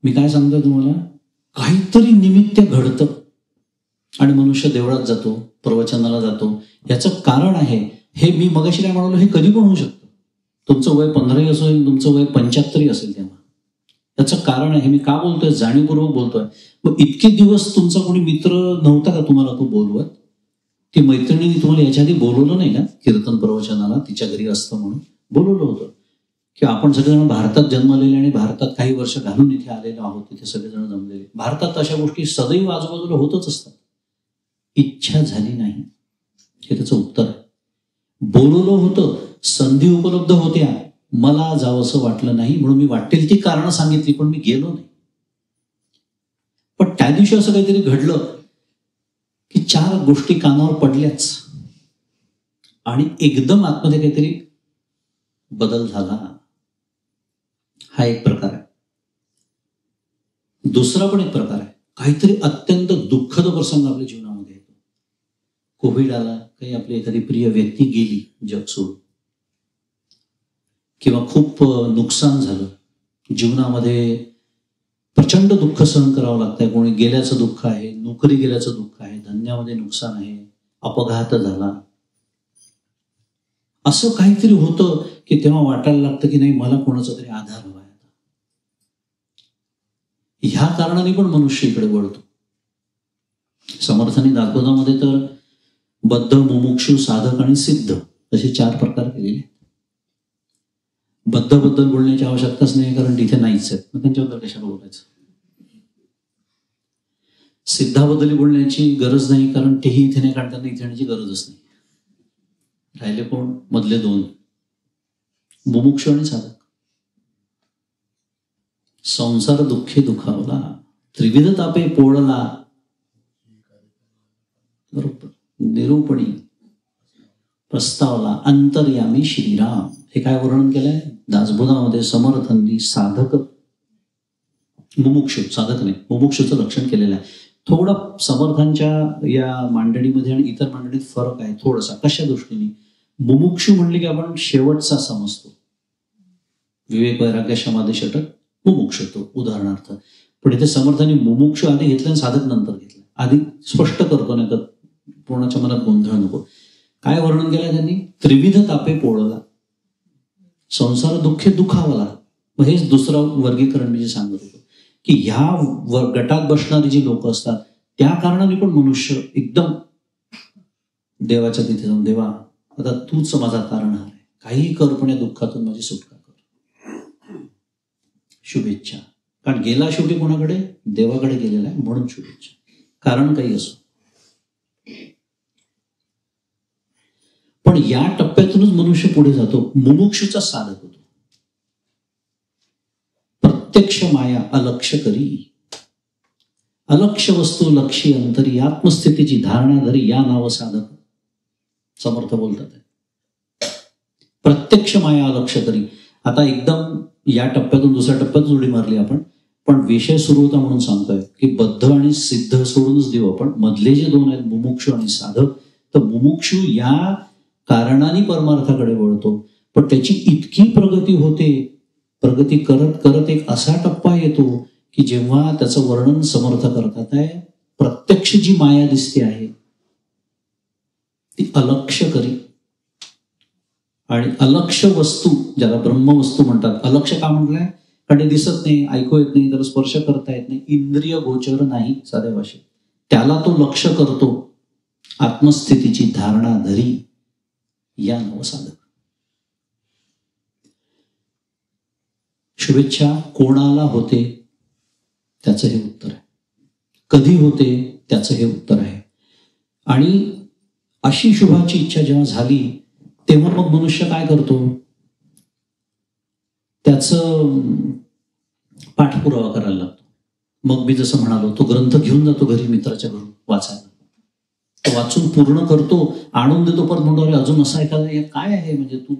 मी काय सांगतो तुम्हाला, काहीतरी निमित्त घडतं आणि मनुष्य देवळात जातो, प्रवचनाला जातो. याचं कारण आहे, हे मी मगाशी काय म्हणालो, हे कधी पण होऊ शकतं. तुमचं वय 15 असेल, तुमचं वय 75 असेल तेव्हा. याचं कारण आहे, मी का बोलतोय, जाणीवपूर्वक बोलतोय. मग इतके दिवस तुमचा कोणी मित्र नव्हता का तुम्हाला तो बोलवत? ती मैत्रिणीने तुम्हाला याच्या आधी बोलवलं नाही का कीर्तन प्रवचनाला? तिच्या घरी असतं म्हणून बोलवलं होतं. की आपण सगळेजण भारतात जन्मलेले आणि भारतात काही वर्ष घालून इथे आलेलो आहोत, तिथे सगळेजण जमलेले. भारतात अशा गोष्टी सदैव आजूबाजूला होतच असतात. इच्छा झाली नाही, हे त्याचं उत्तर आहे. बोलवलं होतं, संधी उपलब्ध होत्या, मला जावंसं वाटलं नाही, म्हणून मी वाटेल ती कारणं सांगितली, पण मी गेलो नाही. पण त्या दिवशी असं काहीतरी घडलं की 4 गोष्टी कानावर पडल्याच आणि एकदम आतमध्ये काहीतरी बदल झाला. हा एक प्रकार आहे. दुसरा पण एक प्रकार आहे, काहीतरी अत्यंत दुःखद प्रसंग आपल्या जीवनामध्ये येतो. कोविड आला, काही आपली एखादी प्रिय व्यक्ती गेली जग सोडून, किंवा खूप नुकसान झालं जीवनामध्ये, प्रचंड दुःख सहन करावं लागतंय. कोणी गेल्याचं दुःख आहे, नोकरी गेल्याचं दुःख आहे, धंद्यामध्ये नुकसान आहे, अपघात झाला, असं काहीतरी होतं की तेव्हा वाटायला लागतं की नाही मला कोणाचा तरी आधार हवा आहे. ह्या कारणाने पण मनुष्य इकडे वळतो. समर्थांनी दाखवतामध्ये तर बद्ध, मुमुक्षु, साधक आणि सिद्ध असे 4 प्रकार केलेले. बद्धाबद्दल बोलण्याची आवश्यकताच नाही, कारण तिथे नाहीच आहेत, मग त्यांच्याबद्दल कशाला बोलायचं. सिद्धाबद्दल बोलण्याची गरज नाही, कारण तेही इथे नाही, कारण त्यांना इथे येण्याची गरजच नाही. राहिले कोण? मधले 2, मुमुक्षु आणि साधक. संसार दुःखे दुखावला, त्रिविध तापे पोळला, बरोबर, निरूपणी प्रस्तावला, अंतर्यामी श्रीराम. हे काय वर्णन केलंय दासबोधामध्ये? समर्थांनी साधक, मुमुक्षु, साधक नाही, मुमुक्षुचं लक्षण केलेलं आहे. थोडा समर्थांच्या या मांडणीमध्ये आणि इतर मांडणीत फरक आहे थोडासा. कशा दृष्टीने? मुमुक्षु म्हणले की आपण शेवटचा समजतो, विवेक वैराग्य समाधी षटक मुमुक्षुत्व उदाहरणार्थ. पण इथे समर्थांनी मुमुक्षु आधी घेतलं आणि साधक नंतर घेतलं. आधी स्पष्ट करतो, नाही तर पूर्णाच्या मनात गोंधळ नको. काय वर्णन केलंय त्यांनी? त्रिविध तापे पोळला, संसार दुःखे दुखावला. मग हेच दुसरं वर्गीकरण मी जे सांगत होतो की ह्या गटात बसणारी जी लोक असतात त्या कारणाने पण मनुष्य एकदम देवाच्या तिथे जाऊन, देवा आता तूच माझा तारणहार आहे, काही कर पण या दुःखातून माझी सुटका कर, शुभेच्छा. कारण गेला शेवटी कोणाकडे? देवाकडे गेलेला आहे, म्हणून शुभेच्छा. कारण काही असो. पण या टप्प्यातूनच मनुष्य पुढे जातो, मुमुक्षुचा साधक होतो. प्रत्यक्ष माया अलक्ष करी, अलक्ष वस्तू लक्षी अंतरी, आत्मस्थितीची धारणा धरी या नाव साधक. समर्थ बोलतात प्रत्यक्ष माया अलक्ष करी. आता एकदम या टप्प्यातून दुसऱ्या टप्प्यात उडी मारली आपण, पण विषय सुरू होता म्हणून सांगतोय की बद्ध आणि सिद्ध सोडूनच देऊ आपण. मधले जे दोन आहेत मुमुक्षु आणि साधक, तर मुमुक्षु या कारणाने परमार्थाकडे वळतो, पण त्याची इतकी प्रगती होते, प्रगती करत करत एक असा टप्पा येतो की जेव्हा त्याचं वर्णन समर्थ करतात आहे, प्रत्यक्ष जी माया दिसते आहे ती अलक्ष करी. आणि अलक्ष वस्तू ज्याला ब्रह्मवस्तू म्हणतात. अलक्ष का म्हटलंय? कारण ते दिसत नाही, ऐकू येत नाही, त्याला स्पर्श करता येत नाही, इंद्रिय गोचर नाही साध्या भाषेत, त्याला तो लक्ष करतो. आत्मस्थितीची धारणा धरी या नवसाधक. शुभेच्छा कोणाला होते त्याचं हे उत्तर आहे, कधी होते त्याचं हे उत्तर आहे. आणि अशी शुभाची इच्छा जेव्हा झाली तेव्हा मग मनुष्य काय करतो? त्याचं पाठपुरावा करायला लागतो. मग मी जसं म्हणालो, तो ग्रंथ घेऊन जातो घरी मित्राच्या घरून वाचायला, तो वाचून पूर्ण करतो, आणून देतो, परत म्हणतो अरे अजून असं एखादा काय आहे, म्हणजे तू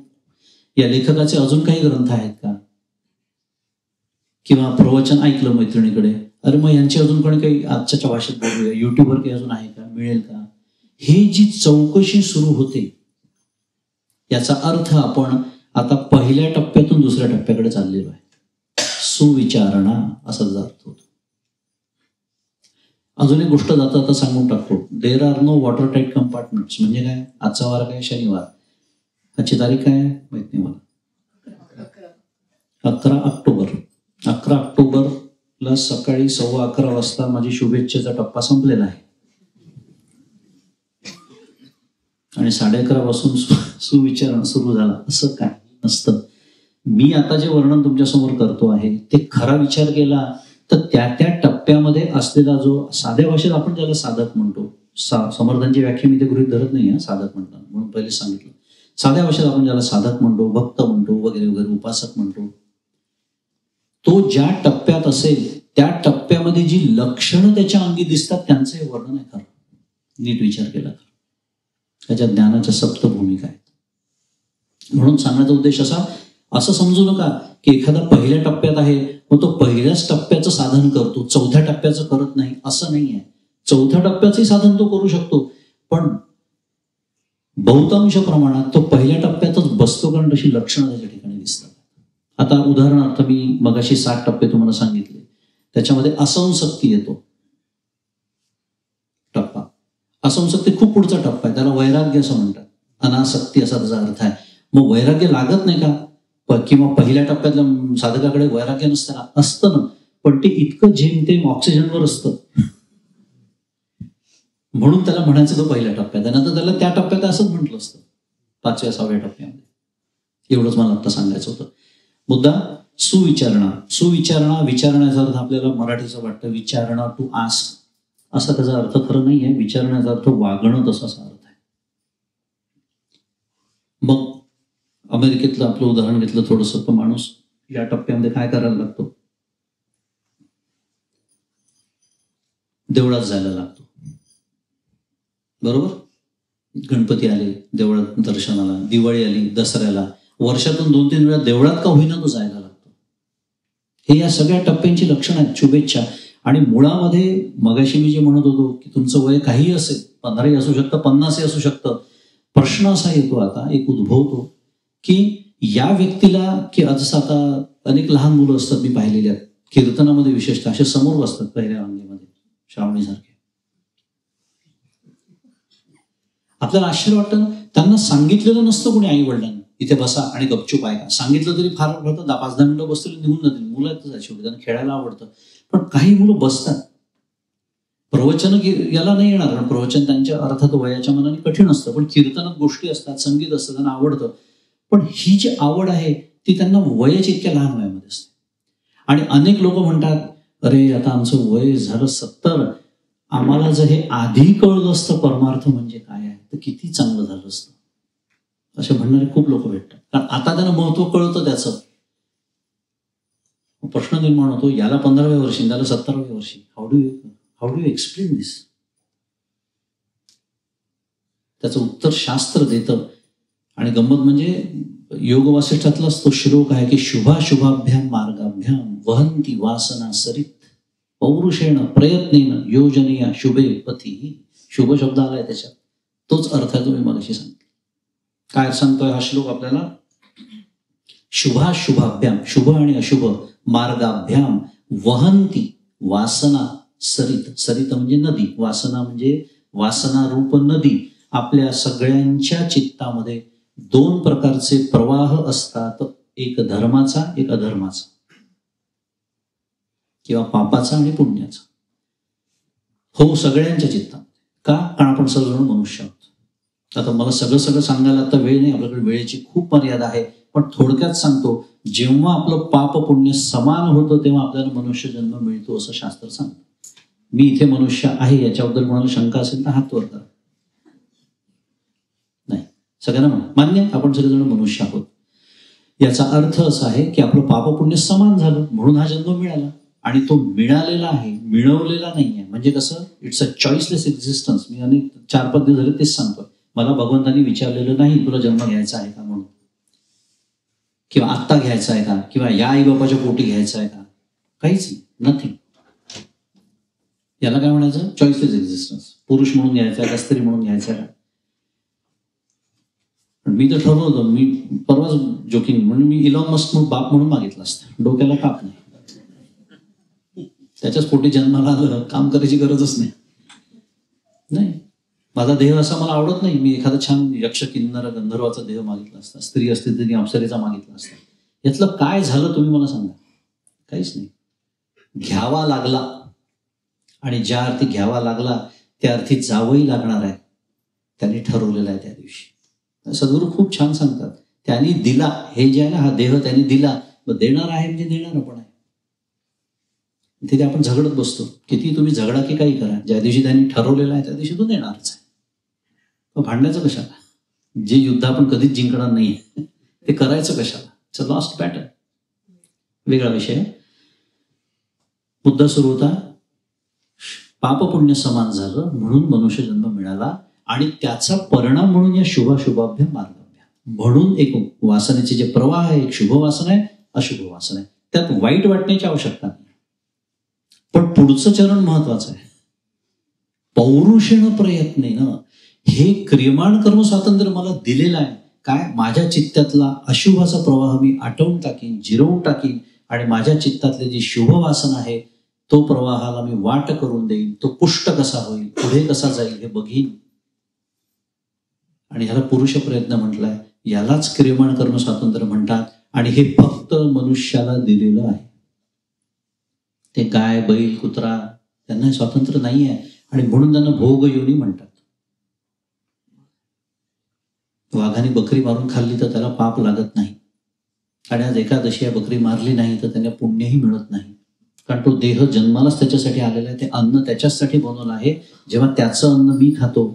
या लेखकाचे अजून काही ग्रंथ आहेत का? किंवा प्रवचन ऐकलं मैत्रिणीकडे, अरे मग यांची अजून पण काही आजच्या भाषेत बोलूया, युट्यूबवर काही अजून आहे का, मिळेल का? हे जी चौकशी सुरू होते याचा अर्थ आपण आता पहिल्या टप्प्यातून दुसऱ्या टप्प्याकडे चाललेलो आहे. सुविचारणा असा त्याचा अर्थ होतो. अजून एक गोष्ट जाता आता सांगून टाकतो. There are no watertight compartments. म्हणजे काय? आजचा वार काय? शनिवार. आजची तारीख काय माहित नाही मला, 11 ऑक्टोबर. 11 ऑक्टोबरला सकाळी 11:15 वाजता माझी शुभेच्छेचा टप्पा संपलेला आहे आणि 11:30 पासून सुविचारणा सुरू झाला. असं काय नसतं. मी आता जे वर्णन तुमच्यासमोर करतो आहे ते खरा विचार केला तर त्या त्या टप्प्यामध्ये असलेला जो साध्या भाषेत आपण ज्याला साधक म्हणतो, समर्थांची व्याख्या मी ते गृहीत धरत नाही साधक म्हणतात म्हणून पहिले सांगितलं. साध्या भाषेत आपण ज्याला साधक म्हणतो, भक्त म्हणतो, वगैरे वगैरे, उपासक म्हणतो, तो ज्या टप्प्यात असेल त्या टप्प्यामध्ये जी लक्षणं त्याच्या अंगी दिसतात त्यांचं हे वर्णन आहे खरं, नीट विचार केला तर. त्याच्या ज्ञानाच्या सप्त भूमिका आहेत. म्हणून सांगण्याचा उद्देश असं समजू नका की एखादा पहिल्या टप्प्यात आहे मग तो पहिल्याच टप्प्याचं साधन करतो, चौथ्या टप्प्याचं करत नाही, असं नाही आहे. चौथ्या टप्प्याचंही साधन तो करू शकतो, पण बहुतांश प्रमाणात तो पहिल्या टप्प्यातच बसतो, कारण तशी लक्षणं त्याच्या ठिकाणी दिसतात. आता उदाहरणार्थ मी मगाशी 7 टप्पे तुम्हाला सांगितले, त्याच्यामध्ये असंसक्ती येतो टप्पा. असंसक्ती खूप पुढचा टप्पा आहे, त्याला वैराग्य असं म्हणतात. अनासक्ती असा त्याचा अर्थ आहे. मग वैराग्य लागत नाही का? किंवा पहिल्या टप्प्यातल्या साधकाकडे वैराग्य नसतं? असतं ना, पण ते इतकं जेमतेम ऑक्सिजनवर असतं म्हणून त्याला म्हणायचं तो पहिल्या टप्प्यात. नंतर त्याला त्या टप्प्यात असंच म्हटलं असतं 5व्या 6व्या टप्प्यामध्ये. एवढंच मला आता सांगायचं होतं. मुद्दा सुविचारणा. सुविचारणा, विचारण्याचा अर्थ आपल्याला मराठीचं वाटतं विचारणा टू आस्क, असा त्याचा अर्थ खरं नाही आहे. विचारण्याचा अर्थ वागणं, तसाच अर्थ आहे. मग अमेरिकेतलं आपलं उदाहरण घेतलं थोडंसं, तर माणूस या टप्प्यामध्ये काय करायला लागतो? देवळात जायला लागतो. बरोबर? गणपती आले देवळात दर्शनाला, दिवाळी आली दसऱ्याला, वर्षातून 2-3 वेळा देवळात का होईना तो जायला लागतो. हे या सगळ्या टप्प्यांची लक्षणं आहेत शुभेच्छा. आणि मुळामध्ये मगाशी मी जे म्हणत होतो की तुमचं वय काहीही असेल, 15 असू शकतं, 50 असू शकतं, प्रश्न असा येतो आता, एक उद्भवतो की या व्यक्तीला, की जसं आता अनेक लहान मुलं असतात मी पाहिलेले आहेत कीर्तनामध्ये, विशेषतः असे समोर बसतात पहिल्या रांगेमध्ये श्रावणीसारखे. आपल्याला आश्चर्य वाटतं ना, त्यांना सांगितलेलं नसतं कोणी आई वडिलांनी इथे बसा आणि गपचूप ऐका. सांगितलं तरी फार होतं 5-10 मिनिटं बसतील निघून जातील. मुलं आहेत शेवटी, त्यांना खेळायला आवडतं. पण काही मुलं बसतात. प्रवचन याला नाही येणार, कारण प्रवचन त्यांच्या अर्थात वयाच्या मनाने कठीण असतं, पण कीर्तनात गोष्टी असतात, संगीत असतं, त्यांना आवडतं. पण ही जी आवड आहे ती त्यांना वयाच्या इतक्या लहान वयामध्ये असते. आणि अनेक लोक म्हणतात, अरे आता आमचं वय झालं 70, आम्हाला जर हे आधी कळलं असतं परमार्थ म्हणजे काय आहे तर किती चांगलं झालं असतं, असे म्हणणारे खूप लोक भेटतात. कारण आता त्यांना महत्व कळतं त्याचं. प्रश्न निर्माण होतो, याला 15व्या वर्षी, त्याला 70व्या वर्षी. हाऊ डू यू एक्सप्लेन दिस? त्याचं उत्तर शास्त्र देतं. आणि गंमत म्हणजे योग वासिष्ठातलाच तो श्लोक आहे की शुभाशुभाभ्याम मार्गाभ्याम वहंती वासना सरित पौरुषेण प्रयत्नेन योजनीया शुभे पथी. शुभ शब्द आलाय त्याच्यात, तोच अर्थ आहे तो मी मगाशी सांगितलं. काय सांगतोय हा श्लोक आपल्याला? शुभाशुभाभ्याम, शुभ आणि अशुभ, मार्गाभ्याम वहंती वासना सरित. सरित म्हणजे नदी, वासना म्हणजे वासना रूप नदी. आपल्या सगळ्यांच्या चित्तामध्ये 2 प्रकारचे प्रवाह असतात, एक धर्माचा, एक अधर्माचा, किंवा पापाचा आणि पुण्याचा. हो, सगळ्यांच्या चित्तामध्ये. का? कारण आपण सर्वजण मनुष्य आहोत. आता मला सगळं सांगायला आता वेळ नाही, आपल्याकडे वेळेची खूप मर्यादा आहे. पण थोडक्यात सांगतो, जेव्हा आपलं पाप पुण्य समान होतं तेव्हा आपल्याला मनुष्य जन्म मिळतो असं शास्त्र सांगतं. मी इथे मनुष्य आहे याच्याबद्दल कोणाला शंका असेल तर हात वर करा. नाही, सगळ्यांना म्हणा मान्य, आपण सगळेजण मनुष्य आहोत. याचा अर्थ असा आहे की आपलं पाप पुण्य समान झालं म्हणून हा जन्म मिळाला. आणि तो मिळालेला आहे, मिळवलेला नाहीये. म्हणजे कसं, इट्स अ चॉईसलेस एक्झिस्टन्स. मी अनेक 4-5 दिवस झाले तेच सांगतो. मला भगवंतांनी विचारलेलं नाही तुला जन्म घ्यायचा आहे का म्हणून, किंवा आत्ता घ्यायचा आहे का, किंवा या आई बापाच्या पोटी घ्यायचा आहे का, काहीच नाही, नथिंग. याला काय म्हणायचं? चॉईसलेस एक्झिस्टन्स. पुरुष म्हणून घ्यायचा आहे का, स्त्री म्हणून घ्यायचा आहे का? मी तर ठरवलं होतं, मी परवाच जोकिंग म्हणून मी इलॉन मस्क बाप म्हणून मागितलं असतं. डोक्याला काप नाही, त्याच्याच पोटी जन्माला आलं, काम करायची गरजच नाही. माझा देह असा मला आवडत नाही. मी एखादा छान यक्ष किन्नर गंधर्वाचा देह मागितला असता, स्त्री असते तरी अप्सरेचा मागितला असता. यातलं काय झालं तुम्ही मला सांगा? काहीच नाही. घ्यावा लागला, आणि ज्या अर्थी घ्यावा लागला त्या अर्थी जावंही लागणार आहे. त्यांनी ठरवलेलं आहे त्या दिवशी. सद्गुरू खूप छान सांगतात, त्यांनी दिला, हे जे आहे ना, हा देह त्यांनी दिला, देणार आहे म्हणजे देणार पण आहे. तिथे आपण झगडत बसतो. किती तुम्ही झगडा की काही करा, ज्या दिवशी त्यांनी ठरवलेलं आहे त्या दिवशी तो देणारच आहे. भांडण्याचं कशाला? जे युद्ध आपण कधीच जिंकणार नाही ते करायचं कशाला? It's a lost battle. वेगळा विषय. मुद्दा सुरू होता, पाप पुण्य समान झालं म्हणून मनुष्य जन्म मिळाला, आणि त्याचा परिणाम म्हणून या शुभाशुभाभ्याम मार्गाभ्याम म्हणून एक वासनेचे जे प्रवाह आहे, एक शुभ वासन आहे, अशुभ वासन आहे. त्यात वाईट वाटण्याची आवश्यकता नाही. पण पुढचं चरण महत्वाचं आहे. पौरुषेण प्रयत्नेनं, हे क्रियमाण कर्म स्वातंत्र्य मला दिलेलं आहे. काय? माझ्या चित्तातला अशुभाचा प्रवाह मी आटवून टाकीन, जिरवून टाकीन, आणि माझ्या चित्तातले जे शुभ वासन आहे तो प्रवाहाला मी वाट करून देईन. तो पुष्ट कसा होईल, पुढे कसा जाईल हे बघीन. आणि ह्याला पुरुष प्रयत्न म्हटलाय. यालाच क्रियमाण कर्म स्वातंत्र्य म्हणतात. आणि हे फक्त मनुष्याला दिलेलं आहे. ते गाय, बैल, कुत्रा त्यांना स्वातंत्र्य नाही आहे, आणि म्हणून त्यांना भोग योनी म्हणतात. वाघाने बकरी मारून खाल्ली तर त्याला पाप लागत नाही, आणि आज एकादशी बकरी मारली नाही तर त्यांना पुण्यही मिळत नाही. कारण तो देह जन्मालाच त्याच्यासाठी आलेला आहे. ते अन्न त्याच्यासाठी बनवलं आहे. जेव्हा त्याचं अन्न मी खातो,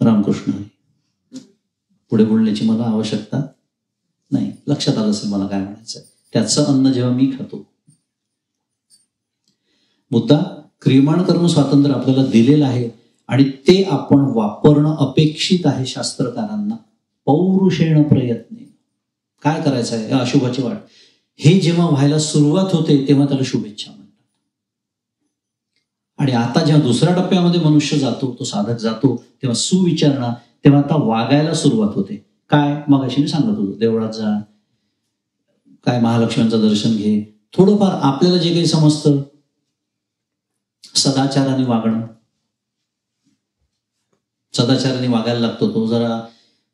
रामकृष्ण पुढे बोलण्याची मला आवश्यकता नाही, लक्षात आलं असेल मला काय म्हणायचं. त्याचं अन्न जेव्हा मी खातो. मुद्दा क्रियमाण कर्म स्वातंत्र्य आपल्याला दिलेलं आहे आणि ते आपण वापरणं अपेक्षित आहे शास्त्रकारांना. पौरुषेण प्रयत्न. काय करायचं आहे? अशुभाची वाट. हे जेव्हा व्हायला सुरुवात होते तेव्हा त्याला शुभेच्छा म्हणतात. आणि आता जेव्हा दुसऱ्या टप्प्यामध्ये मनुष्य जातो, तो साधक जातो, तेव्हा सुविचारणा, तेव्हा आता वागायला सुरुवात होते. काय? मग अशी मी सांगत होतो, देवळात जा, काय महालक्ष्म्यांचं दर्शन घे, थोडंफार आपल्याला जे काही समजतं सदाचाराने वागणं. सदाचाराने वागायला लागतो तो. जरा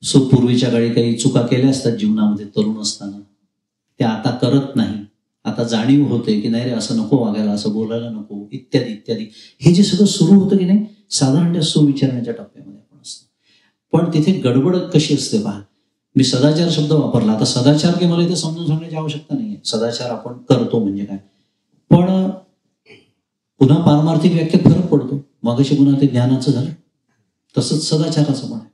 पूर्वीच्या काळी काही चुका केल्या असतात जीवनामध्ये तरुण असताना, त्या आता करत नाही. आता जाणीव होते की नाही रे, असं नको वागायला, असं बोलायला नको, इत्यादी इत्यादी. हे जे सगळं सुरू होतं की नाही, साधारण त्या सुविचारण्याच्या टप्प्यामध्ये आपण असतो. पण तिथे गडबड कशी असते पहा. मी सदाचार शब्द वापरला. आता सदाचार की मला इथे समजून सांगण्याची आवश्यकता नाहीये. सदाचार आपण करतो म्हणजे काय, पण पुन्हा पारमार्थिक व्याख्यात फरक पडतो. मगाशी पुन्हा ते ज्ञानाचं झालं, तसंच सदाचाराचं पण आहे.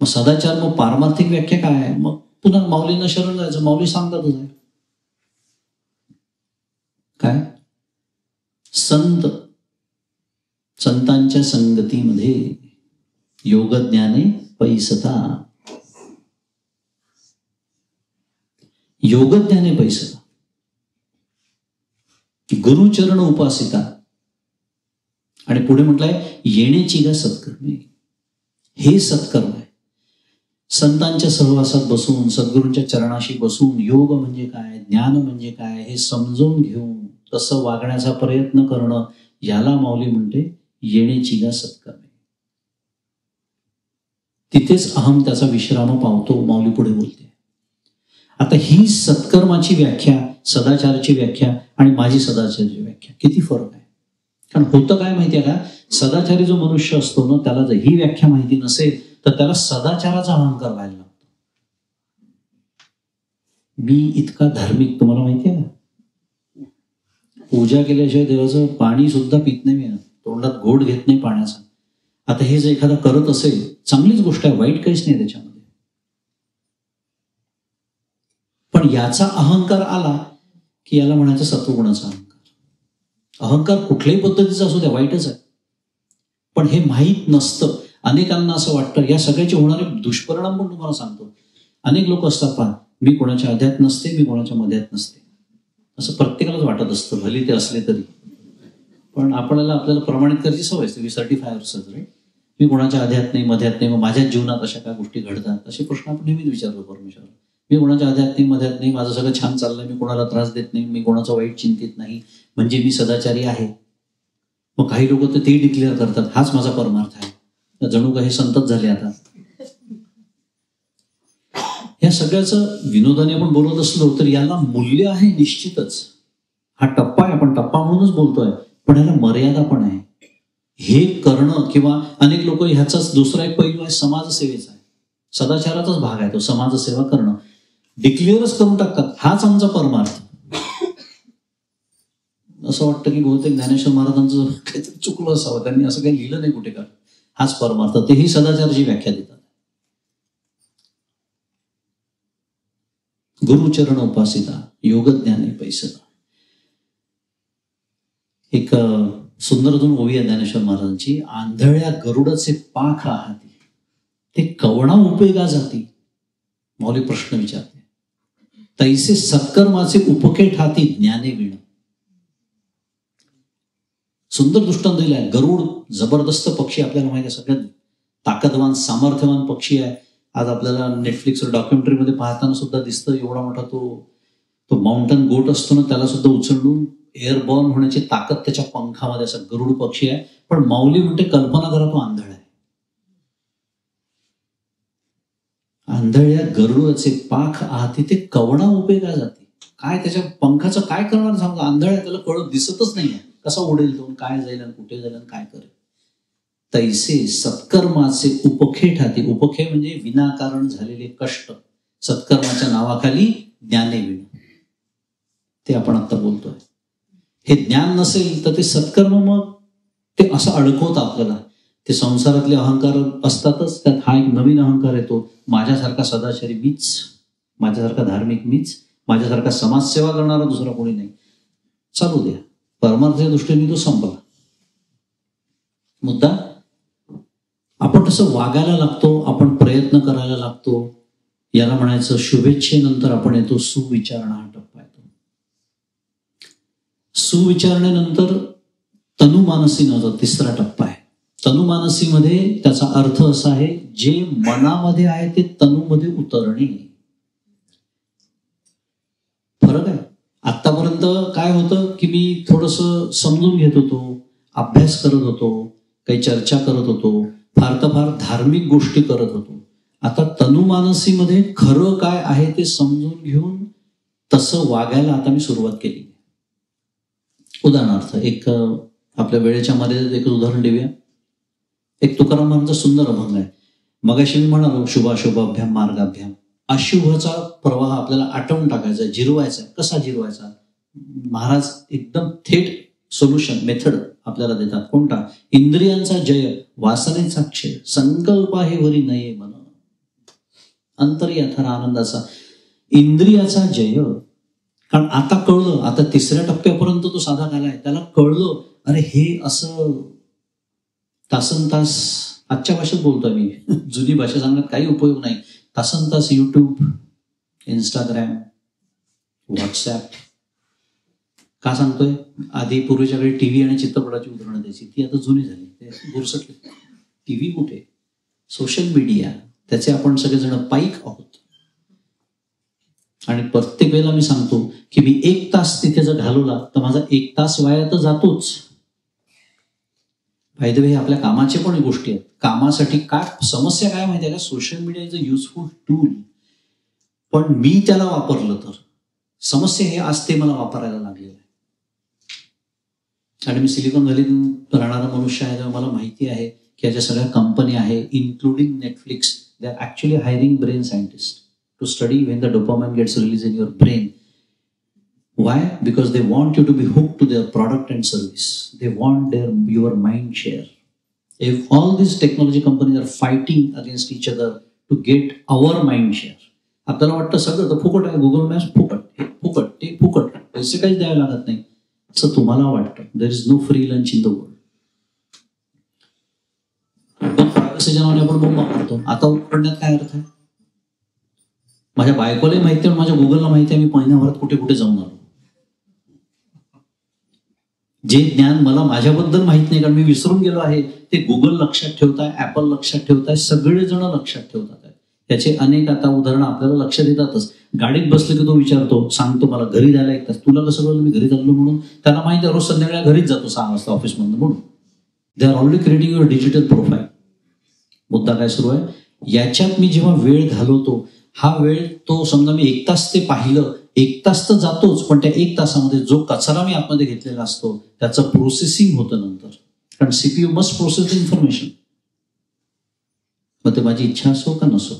मग सदाचार, मग पारमार्थिक व्याख्या काय आहे? मग पुन्हा माऊलींना शरण जायचं. माऊली सांगतातच आहे काय, संतांच्या संगतीमध्ये योगज्ञाने पैसता. योगज्ञाने पैसता. गुरुचरण उपासिता. आणि पुढे म्हटलंय येण्याची गा सत्कर्मी. हे सत्कर्म आहे. संतांच्या सहवासात बसून, सद्गुरूंच्या चरणाशी बसून योग म्हणजे काय, ज्ञान म्हणजे काय हे समजून घेऊन तसं वागण्याचा प्रयत्न करणं, याला माऊली म्हणते येण्याची गा सत्कर्मी. तिथेच अहम त्याचा विश्राम पावतो. माऊली पुढे बोलते. आता ही सत्कर्माची व्याख्या, सदाचाराची व्याख्या आणि माझी सदाचाराची व्याख्या, किती फरक आहे. कारण होतं काय माहितीये का, सदाचारी जो मनुष्य असतो ना, त्याला जर ही व्याख्या माहिती नसेल तर त्याला सदाचाराचा अहंकार व्हायला लागतो. मी इतका धार्मिक, तुम्हाला माहितीये ना, पूजा केल्याशिवाय देवाचं पाणी सुद्धा पित नाही मी, तोंडात घोट घेत नाही पाण्याचा. आता हे जर एखादा करत असेल, चांगलीच गोष्ट आहे, वाईट काहीच नाही त्याच्यामध्ये. पण याचा अहंकार आला की याला म्हणायचं सत्वगुणाचा अहंकार. अहंकार कुठल्याही पद्धतीचा असू द्या, वाईटच आहे. पण हे माहीत नसतं. अनेकांना असं वाटतं. या सगळ्याचे होणारे दुष्परिणाम पण तुम्हाला सांगतो. अनेक लोक असतात, पहा, मी कोणाच्या अध्यात नसते, मी कोणाच्या मध्यात नसते, असं प्रत्येकालाच वाटत असतं, भले ते असले तरी. पण आपल्याला प्रमाणित करायची सवय असते. 25 वर्षाच रे, मी कोणाच्या अध्यात नाही, मध्यात नाही, मग माझ्या जीवनात अशा काय गोष्टी घडतात, असे प्रश्न आपण नेहमीच विचारतो परमेश्वराला. मी कोणाच्या अध्यात नाही, मध्यात नाही, माझं सगळं छान चाललंय, मी कोणाला त्रास देत नाही, मी कोणाचं वाईट चिंतित नाही, म्हणजे मी सदाचारी आहे. मग काही लोक तर ते डिक्लेअर करतात, हाच माझा परमार्थ आहे. जणू काही संतच झाले. आता या सगळ्याचं विनोदाने आपण बोलत असलो तर याला मूल्य आहे निश्चितच. हा टप्पा आहे, आपण टप्पा म्हणूनच बोलतोय, पण याला मर्यादा पण आहे. हे करणं, किंवा अनेक लोक ह्याचाच दुसरा एक पैलू आहे, समाजसेवेचा आहे. सदाचाराचाच भाग आहे तो, समाजसेवा करणं. डिक्लेअरच करून टाकतात, हाच आमचा परमार्थ. असं वाटतं की बहुतेक ज्ञानेश्वर महाराजांचं काहीतरी चुकलं असावं, त्यांनी असं काही लिहिलं नाही कुठे का, हाच परमार्थ. तेही सदाचाराची व्याख्या देतात. गुरुचरण उपासिता योगज्ञाने पैसता. एक सुंदर दोन ओवी आहे ज्ञानेश्वर महाराजांची. आंधळ्या गरुडाचे पाख आहाती, ते कवणा उपयोगा जाती. माऊली प्रश्न विचारते, तैसे सत्कर्माचे उपके ठाती ज्ञाने विण. सुंदर दृष्टांत दिलाय. गरुड जबरदस्त पक्षी, आपल्याला माहिती आहे, सगळ्यात ताकदवान सामर्थ्यवान पक्षी आहे. आज आपल्याला नेटफ्लिक्सवर डॉक्युमेंटरीमध्ये पाहताना सुद्धा दिसतं, एवढा मोठा तो माउंटन गोट असतो ना, त्याला सुद्धा उचलून एअरबॉर्न होण्याची ताकद त्याच्या पंखामध्ये, असा गरुड पक्षी आहे. पण माऊली म्हणते कल्पना करा, तो आंधळ आहे. आंधळ्या गरुडाचे पाख आहाती, ते कवणा उपयोगा जाते. काय त्याच्या पंखाचं काय करणार सांगा. आंधळ आहे, त्याला कळत दिसतच नाहीये, कसा उडेल तो, काय जाईल आणि कुठे जाईल आणि काय करेल. तैसे सत्कर्माचे उपखे ठाती. उपखे म्हणजे विनाकारण झालेले कष्ट. सत्कर्माच्या नावाखाली ज्ञाने विण, ते आपण आता बोलतोय. हे ज्ञान नसेल तर ते सत्कर्म, मग ते असं अडकवतं आपल्याला. ते संसारातले अहंकार असतातच, त्यात हा एक नवीन अहंकार येतो, माझ्यासारखा सदाचारी मीच, माझ्यासारखा धार्मिक मीच, माझ्यासारखा समाजसेवा करणारा दुसरा कोणी नाही. चालू द्या, परमार्थाच्या दृष्टीने तो संपला मुद्दा. आपण तसं वागायला लागतो, आपण प्रयत्न करायला लागतो. याला म्हणायचं शुभेच्छेनंतर आपण येतो सुविचारणा हा टप्पा येतो. सुविचारणेनंतर तनुमानसी नावाचा तिसरा टप्पा आहे. तनुमानसीमध्ये त्याचा अर्थ असा आहे, जे मनामध्ये आहे ते तनुमध्ये उतरणे. फरक आहे. आतापर्यंत काय होतं की मी थोडंसं समजून घेत होतो, अभ्यास करत होतो, काही चर्चा करत होतो, फार तर फार धार्मिक गोष्टी करत होतो. आता तनुमानसीमध्ये खरं काय आहे ते समजून घेऊन तसं वागायला आता मी सुरुवात केली. उदाहरणार्थ एक आपल्या वेळेच्या मर्यादेत एक उदाहरण देऊया. एक तुकाराम महाराजांचा सुंदर अभंग आहे. मगाशी मी म्हणालो शुभाशुभाभ्याम मार्गाभ्याम. अशुभचा प्रवाह आपल्याला आटवून टाकायचा, जिरवायचा. कसा जिरवायचा? महाराज एकदम थेट सोल्युशन मेथड आपल्याला देतात. कोणता? इंद्रियांचा जय, वासनेचा क्षय, संकल्प हे वरी नये मन, अंतर्याथार आनंदाचा. इंद्रियाचा जय. कारण आता कळलं, आता तिसऱ्या टप्प्यापर्यंत तो साधा झालाय, त्याला कळलं अरे हे असं तासन तास, आजच्या भाषेत बोलतोय मी, जुनी भाषा सांगण्यात काही उपयोग नाही. तासन तास युट्यूब, इंस्टाग्राम, व्हॉट्सॲप. का सांगतोय? आधी पूर्वीच्या वेळी टीव्ही आणि चित्रपटाची उदाहरणं द्यायची, ती आता जुनी झाली, ते गुरसटली. टीव्ही कुठे? सोशल मीडिया, त्याचे आपण सगळेजण पाईक आहोत. आणि प्रत्येक वेळेला मी सांगतो की मी 1 तास तिथे जर घालवला तर माझा 1 तास वाया तर जातोच. बाय द वे, आपल्या कामाचे पण गोष्टी आहेत. कामासाठी काय समस्या काय माहिती आहे का? Social media is a useful tool, पण मी त्याला वापरलं तर समस्या हे आज ते मला वापरायला लागलेलं आहे. आणि मी सिलिकॉन व्हॅलीत राहणारा मनुष्य आहे, तेव्हा मला माहिती आहे की याच्या सगळ्या कंपनी आहे, including Netflix, they are actually hiring brain scientist to study when the dopamine gets released in your brain. Why? Because they want you to be hooked to their product and service. They want your mind share. If all these technology companies are fighting against each other to get our mind share, आपल्याला वाटतं सगळं तर फुकट आहे, Google maps फुकट, हे फुकट, ते फुकट, पैसे काहीच द्यावे लागत नाही असं तुम्हाला वाटतं. There is no free lunch in the world. प्रायव्हसीच्या नावाने आपण बोंबा मारतो. आता उघडण्यात काय अर्थ आहे? माझ्या बायकोलाही माहिती आहे, माझ्या गुगलला माहिती आहे मी महिन्याभरात कुठे कुठे जाऊन आलो. जे ज्ञान मला माझ्याबद्दल माहित नाही, कारण मी विसरून गेलो आहे, ते गुगल लक्षात ठेवताय, ऍपल लक्षात ठेवताय, सगळेजण लक्षात ठेवतात. त्याचे अनेक आता उदाहरणं आपल्याला लक्षात येतातच. गाडीत बसले की तो विचारतो, सांगतो मला घरी जायला 1 तास. तुला कसं कळलं मी घरी चाललो म्हणून? त्याला माहिती आहे रोज संध्याकाळी घरीच जातो 6 वाजता ऑफिसमधून म्हणून. They are already creating your digital profile. मुद्दा काय सुरू आहे? याच्यात मी जेव्हा वेळ घालवतो, हा वेळ तो समजा मी 1 तास ते पाहिलं, 1 तास तर जातोच, पण त्या 1 तासामध्ये जो कचरा मी आतमध्ये घेतलेला असतो त्याचं प्रोसेसिंग होतं नंतर. कारण सीपीयू मस्ट प्रोसेस इन्फॉर्मेशन. मग ते माझी इच्छा असो का नसो,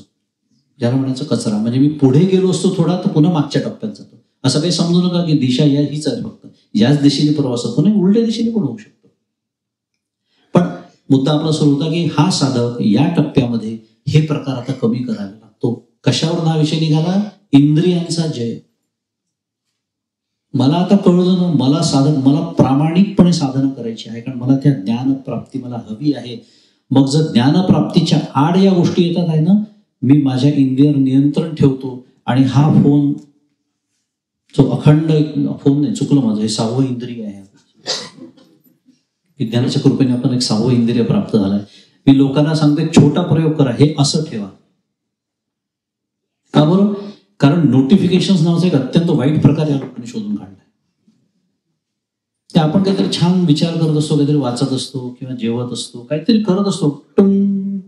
ज्याला म्हणायचं कचरा. म्हणजे मी पुढे गेलो असतो थोडा तर पुन्हा मागच्या टप्प्यात जातो. असं काही समजू नका की दिशा हीच आहे फक्त, याच दिशेने प्रवास होतो, नाही उलट्या दिशेने पण होऊ शकतो. पण मुद्दा आपला सुरू होता की हा साधक या टप्प्यामध्ये हे प्रकार आता कमी करायला लागतो. कशावर हा विषय निघाला? इंद्रियांचा जय. मला आता कळलं ना, मला प्रामाणिकपणे साधना करायची आहे, कारण मला त्या ज्ञानप्राप्ती मला हवी आहे. मग जर ज्ञानप्राप्तीच्या आड या गोष्टी येतात आहे ना, मी माझ्या इंद्रियावर नियंत्रण ठेवतो. आणि हा फोन जो अखंड फोन नाही, चुकलं माझं, हे 6वं इंद्रिय आहे. विज्ञानाच्या कृपेने आपण एक 6वं इंद्रिय प्राप्त झालंय. मी लोकांना सांगतो एक छोटा प्रयोग करा, हे असं ठेवा. का बरं? कारण नोटिफिकेशन नावाचा एक अत्यंत वाईट प्रकार या लोकांनी शोधून काढलाय. ते आपण काहीतरी छान विचार करत असतो, काहीतरी वाचत असतो किंवा जेवत असतो, काहीतरी करत असतो, टुंग,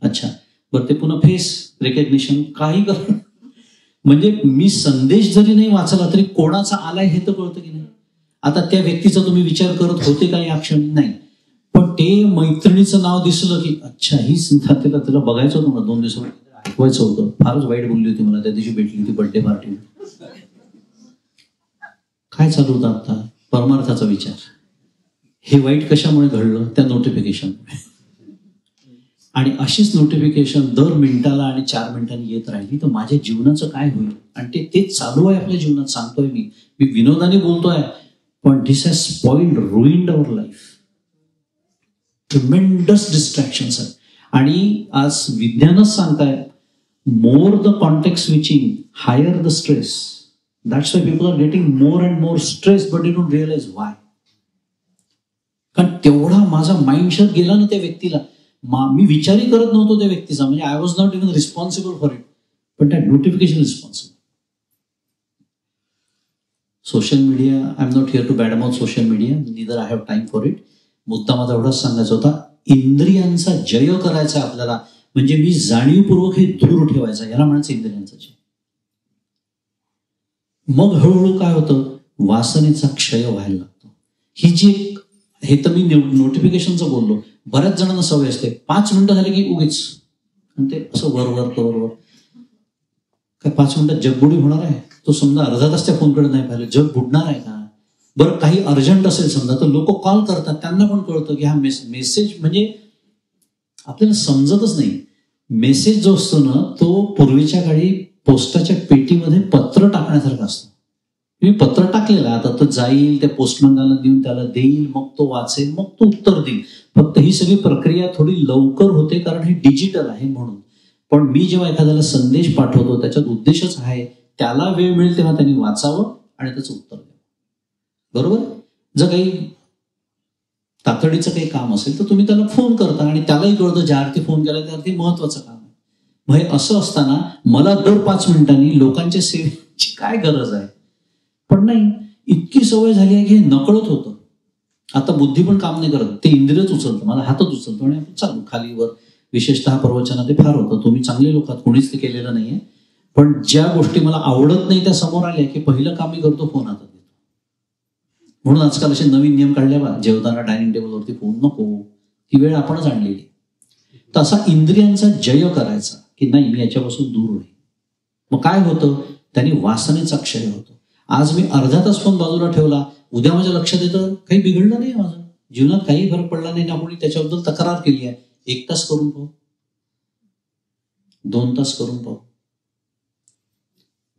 अच्छा बरं, ते पुन्हा फेस रेकग्निशन, काही कर. म्हणजे मी संदेश जरी नाही वाचला तरी कोणाचा आलाय हे तर कळतं की नाही. आता त्या व्यक्तीचा तुम्ही विचार करत होते का या क्षणी? नाही. पण ते मैत्रिणीचं नाव दिसलं की अच्छा ही तिला बघायचं होतं मला 2 दिवसापूर्वी, ऐकवायचं होतं, फारच वाईट बोलली होती मला, त्या दिवशी भेटली होती बर्थडे पार्टी. काय चालू होतं आता? परमार्थाचा विचार. हे वाईट कशामुळे घडलं? त्या नोटिफिकेशनमुळे. आणि अशीच नोटिफिकेशन दर मिनिटाला आणि 4 मिनिटांनी येत राहिली तर माझ्या जीवनाचं काय होईल? आणि ते चालू आहे आपल्या जीवनात. सांगतोय मी विनोदाने बोलतोय, पण this has spoiled, ruined our life. Tremendous distractions आहेत. आणि आज विज्ञानच सांगताय, more the context switching, higher the stress. That's why people are getting more and more stress, but you don't realize why. कारण तेवढा माझा माइंडसेट गेला ना त्या व्यक्तीला. मी विचारही करत नव्हतो त्या व्यक्तीचा, म्हणजे I was not even responsible for it, पण that notification responsible. Social media, I am not here to bad about social media, neither I have time for it. मुद्दा माझा एवढाच सांगायचा होता, इंद्रियांचा जय करायचा आपल्याला, म्हणजे मी जाणीवपूर्वक हे दूर ठेवायचा, याला म्हणायचं इंद्रियांचा जय. मग हळूहळू काय होतं, वासनेचा क्षय व्हायला लागतो. ही जी, हे तर मी नोटिफिकेशनचं बोललो, बऱ्याच जणांना सवय असते 5 मिनिटं झाली की उगीच, आणि ते असं वरवर वरवर. काय 5 मिनिटात जगबुडी होणार आहे? तो समजा अर्धा तास त्या फोनकडे नाही पाहिलं, जग बुडणार आहे का? बरं, काही अर्जंट असेल समजा, तर लोक कॉल करतात, त्यांना पण कळतं की हा मेसेज म्हणजे आपल्याला समजतच नाही. मेसेज जो असतो ना, तो पूर्वीच्या काळी पोस्टाच्या पेटीमध्ये पत्र टाकण्यासारखं असतं. मी पत्र टाकलेलं, आता तो जाईल, त्या पोस्टमॅनला देऊन त्याला देईल, मग तो वाचेल, मग तो उत्तर देईल. फक्त ही सगळी प्रक्रिया थोडी लवकर होते, कारण हे डिजिटल आहे म्हणून. पण मी जेव्हा एखाद्याला संदेश पाठवतो, त्याच्यात उद्देशच आहे त्याला वेळ मिळेल तेव्हा त्यांनी वाचावं आणि त्याचं उत्तर द्यावं. बरोबर? जर काही तातडीचं काही काम असेल तर तुम्ही त्याला फोन करता, आणि त्यालाही कळतं ज्या अर्थी फोन केला त्या अर्थी महत्वाचं काम आहे. मग हे असं असताना मला दर 5 मिनिटांनी लोकांच्या सेवेची काय गरज आहे? पण नाही, इतकी सवय झाली आहे की हे नकळत होतं. आता बुद्धी पण काम नाही करत, ते इंद्रियच उचलतं, मला हातच उचलतो आणि आपण चालू खालीवर. विशेषतः प्रवचनात ते फार होतं, तुम्ही चांगले लोक आहात, कोणीच ते केलेलं नाहीये. पण ज्या गोष्टी मला आवडत नाही त्या समोर आल्या की पहिलं काम मी करतो, फोन हातात घेतो. म्हणून आजकाल असे नवीन नियम काढले बा, जेवताना डायनिंग टेबलवरती फोन नको, ही वेळ आपणच आणलेली. तर असा इंद्रियांचा जय करायचा की नाही, मी याच्यापासून दूर होईल. मग काय होतं, त्यांनी वासनेचा क्षय होतो. आज मी अर्धा तास फोन बाजूला ठेवला, उद्या माझ्या लक्षात येतं काही बिघडलं नाही, माझं जीवनात काही फरक पडला नाही ना, कोणी त्याच्याबद्दल तक्रार केली आहे. 1 तास करून पाहू, 2 तास करून पाहू,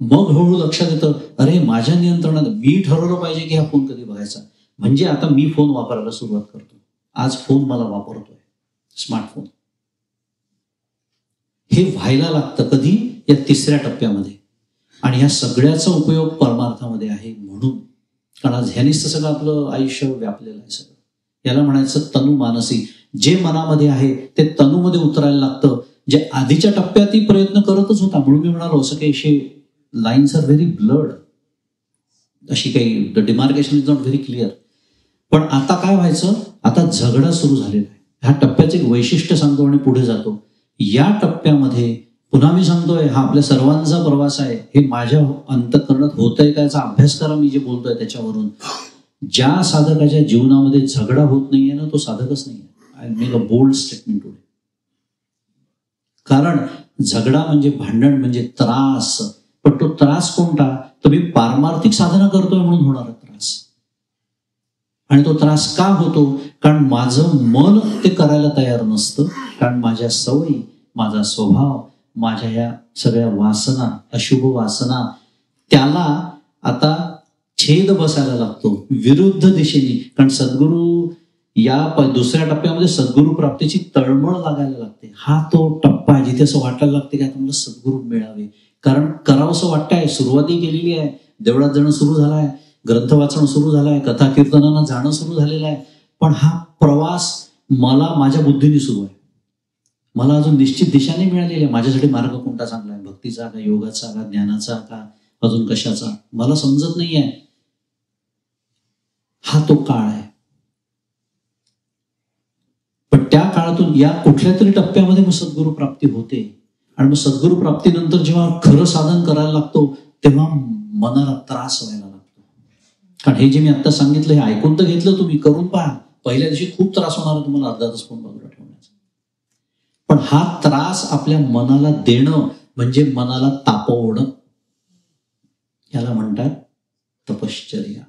मग हळूहळू लक्षात येतं, अरे माझ्या नियंत्रणात, मी ठरवलं पाहिजे की हा फोन कधी बघायचा. म्हणजे आता मी फोन वापरायला सुरुवात करतो. आज फोन मला वापरतोय, स्मार्टफोन. हे व्हायला लागतं कधी, या 3ऱ्या टप्प्यामध्ये. आणि ह्या सगळ्याचा उपयोग परमार्थामध्ये आहे म्हणून. कारण आज ह्यानीच तर सगळं आपलं आयुष्य व्यापलेलं आहे. सगळं याला म्हणायचं तनु मानसी. जे मनामध्ये आहे ते तनूमध्ये उतरायला लागतं, जे आधीच्या टप्प्यातही प्रयत्न करतच होता. म्हणून मी म्हणालो, असं काही असे लाईन्स आर व्हेरी ब्लड, अशी काही the demarcation is not very clear. पण आता काय व्हायचं, आता झगडा सुरू झालेला आहे. ह्या टप्प्याचं एक वैशिष्ट्य सांगतो आणि पुढे जातो. या टप्प्यामध्ये पुन्हा मी सांगतोय, हा आपल्या सर्वांचा प्रवास आहे. हे माझ्या अंतःकरणात होतंय का याचा अभ्यास करा. मी जे बोलतोय त्याच्यावरून, ज्या साधकाच्या जीवनामध्ये झगडा होत नाहीये ना, तो साधकच नाहीये. I make a bold statement today. कारण झगडा म्हणजे, भांडण म्हणजे त्रास. पण तो त्रास कोणता, तर मी पारमार्थिक साधना करतोय म्हणून होणारा त्रास. आणि तो त्रास का होतो, कारण माझं मन ते करायला तयार नसतं. कारण माझ्या सवयी, माझा स्वभाव, माझ्या या सगळ्या वासना, अशुभ वासना, त्याला आता छेद बसायला लागतो विरुद्ध दिशेने. कारण सद्गुरू या 2ऱ्या टप्प्यामध्ये सद्गुरू प्राप्तीची तळमळ लागायला लागते. हा तो टप्पा आहे जिथे असं वाटायला लागते की आता मला सद्गुरू मिळावे. कारण करावंसं वाटतंय, सुरुवातही केलेली आहे, देवळात जाणं सुरू झालाय, ग्रंथ वाचणं सुरू झालंय, कथा कीर्तनानं जाणं सुरू झालेलं आहे. पण हा प्रवास मला माझ्या बुद्धीने सुरू आहे. मला अजून निश्चित दिशा नाही मिळालेली आहे. माझ्यासाठी मार्ग कोणता चांगला आहे, भक्तीचा का, योगाचा का, ज्ञानाचा का, अजून कशाचा, मला समजत नाहीये. हा तो काळ आहे. पण त्या काळातून या कुठल्या तरी टप्प्यामध्ये मग सद्गुरू प्राप्ती होते. आणि मग सद्गुरू प्राप्तीनंतर जेव्हा खरं साधन करायला लागतो तेव्हा मनाला त्रास व्हायला लागतो. कारण हे जे मी आता सांगितलं, हे ऐकून तर घेतलं, तुम्ही करून पहा. पहिल्या दिवशी खूप त्रास होणार आहे तुम्हाला अर्धा तास फोन बाजूला ठेवण्याचा. पण हा त्रास आपल्या मनाला देणं म्हणजे मनाला तापवणं, याला म्हणतात तपश्चर्या.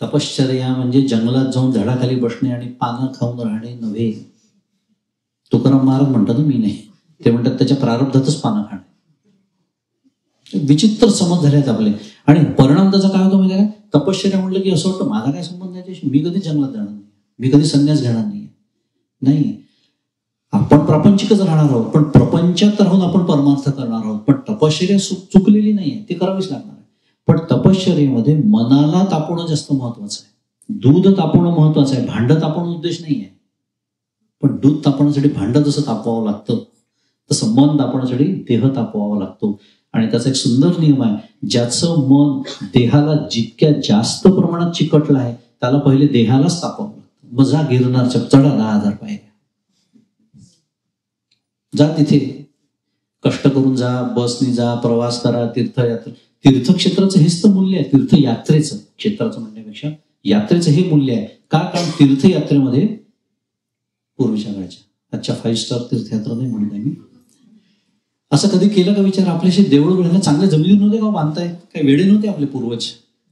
तपश्चर्या म्हणजे जंगलात जाऊन झाडाखाली बसणे आणि पानं खाऊन राहणे नव्हे. तुकाराम महाराज म्हणतात, मी नाही. ते म्हणतात त्याच्या प्रारब्धातच पानं खाणे. विचित्र समज झाले आहेत आपले. आणि परिणाम त्याचा काय होतो माहिती आहे का, तपश्चर्या म्हटलं की असं वाटतं माझा काय संबंध आहे त्याशी, मी कधी जंगलात जाणार नाही, मी कधी संन्यास घेणार नाही. नाही, आपण प्रापंचिकच राहणार आहोत, पण प्रपंचात राहून आपण परमार्थ करणार आहोत. पण तपश्चर्या चुकलेली नाहीये, ती करावीच लागणार आहे. पण तपश्चर्येमध्ये मनाला तापवणं जास्त महत्वाचं आहे. दूध तापवणं महत्वाचं आहे, भांडं तापवणं उद्देश नाही आहे. पण दूध तापवण्यासाठी भांडं जसं तापवावं लागतं तसं मन तापवण्यासाठी देह तापवावा लागतो. आणि त्याचा एक सुंदर नियम आहे, ज्याचं मन देहाला जितक्या जास्त प्रमाणात चिकटलं आहे त्याला पहिले देहालाच तापवावं लागतं. मग जा गिरनारच्या चढा 10,000 पायऱ्या, जा तिथे कष्ट करून जा, बसनी जा, प्रवास करा, तीर्थयात्रा. तीर्थक्षेत्राचं हेच तर मूल्य आहे, तीर्थयात्रेचं, क्षेत्राचं म्हणण्यापेक्षा यात्रेचं हे मूल्य आहे. का? कारण तीर्थयात्रेमध्ये पूर्वीच्या काळच्या, आजच्या 5 स्टार तीर्थयात्रा नाही म्हणत आहे मी, असं कधी केलं का विचार? आपल्याशी देवळं बिळायला चांगल्या जमिनी नव्हते का बांधताय? काही वेळे नव्हते आपले पूर्वज?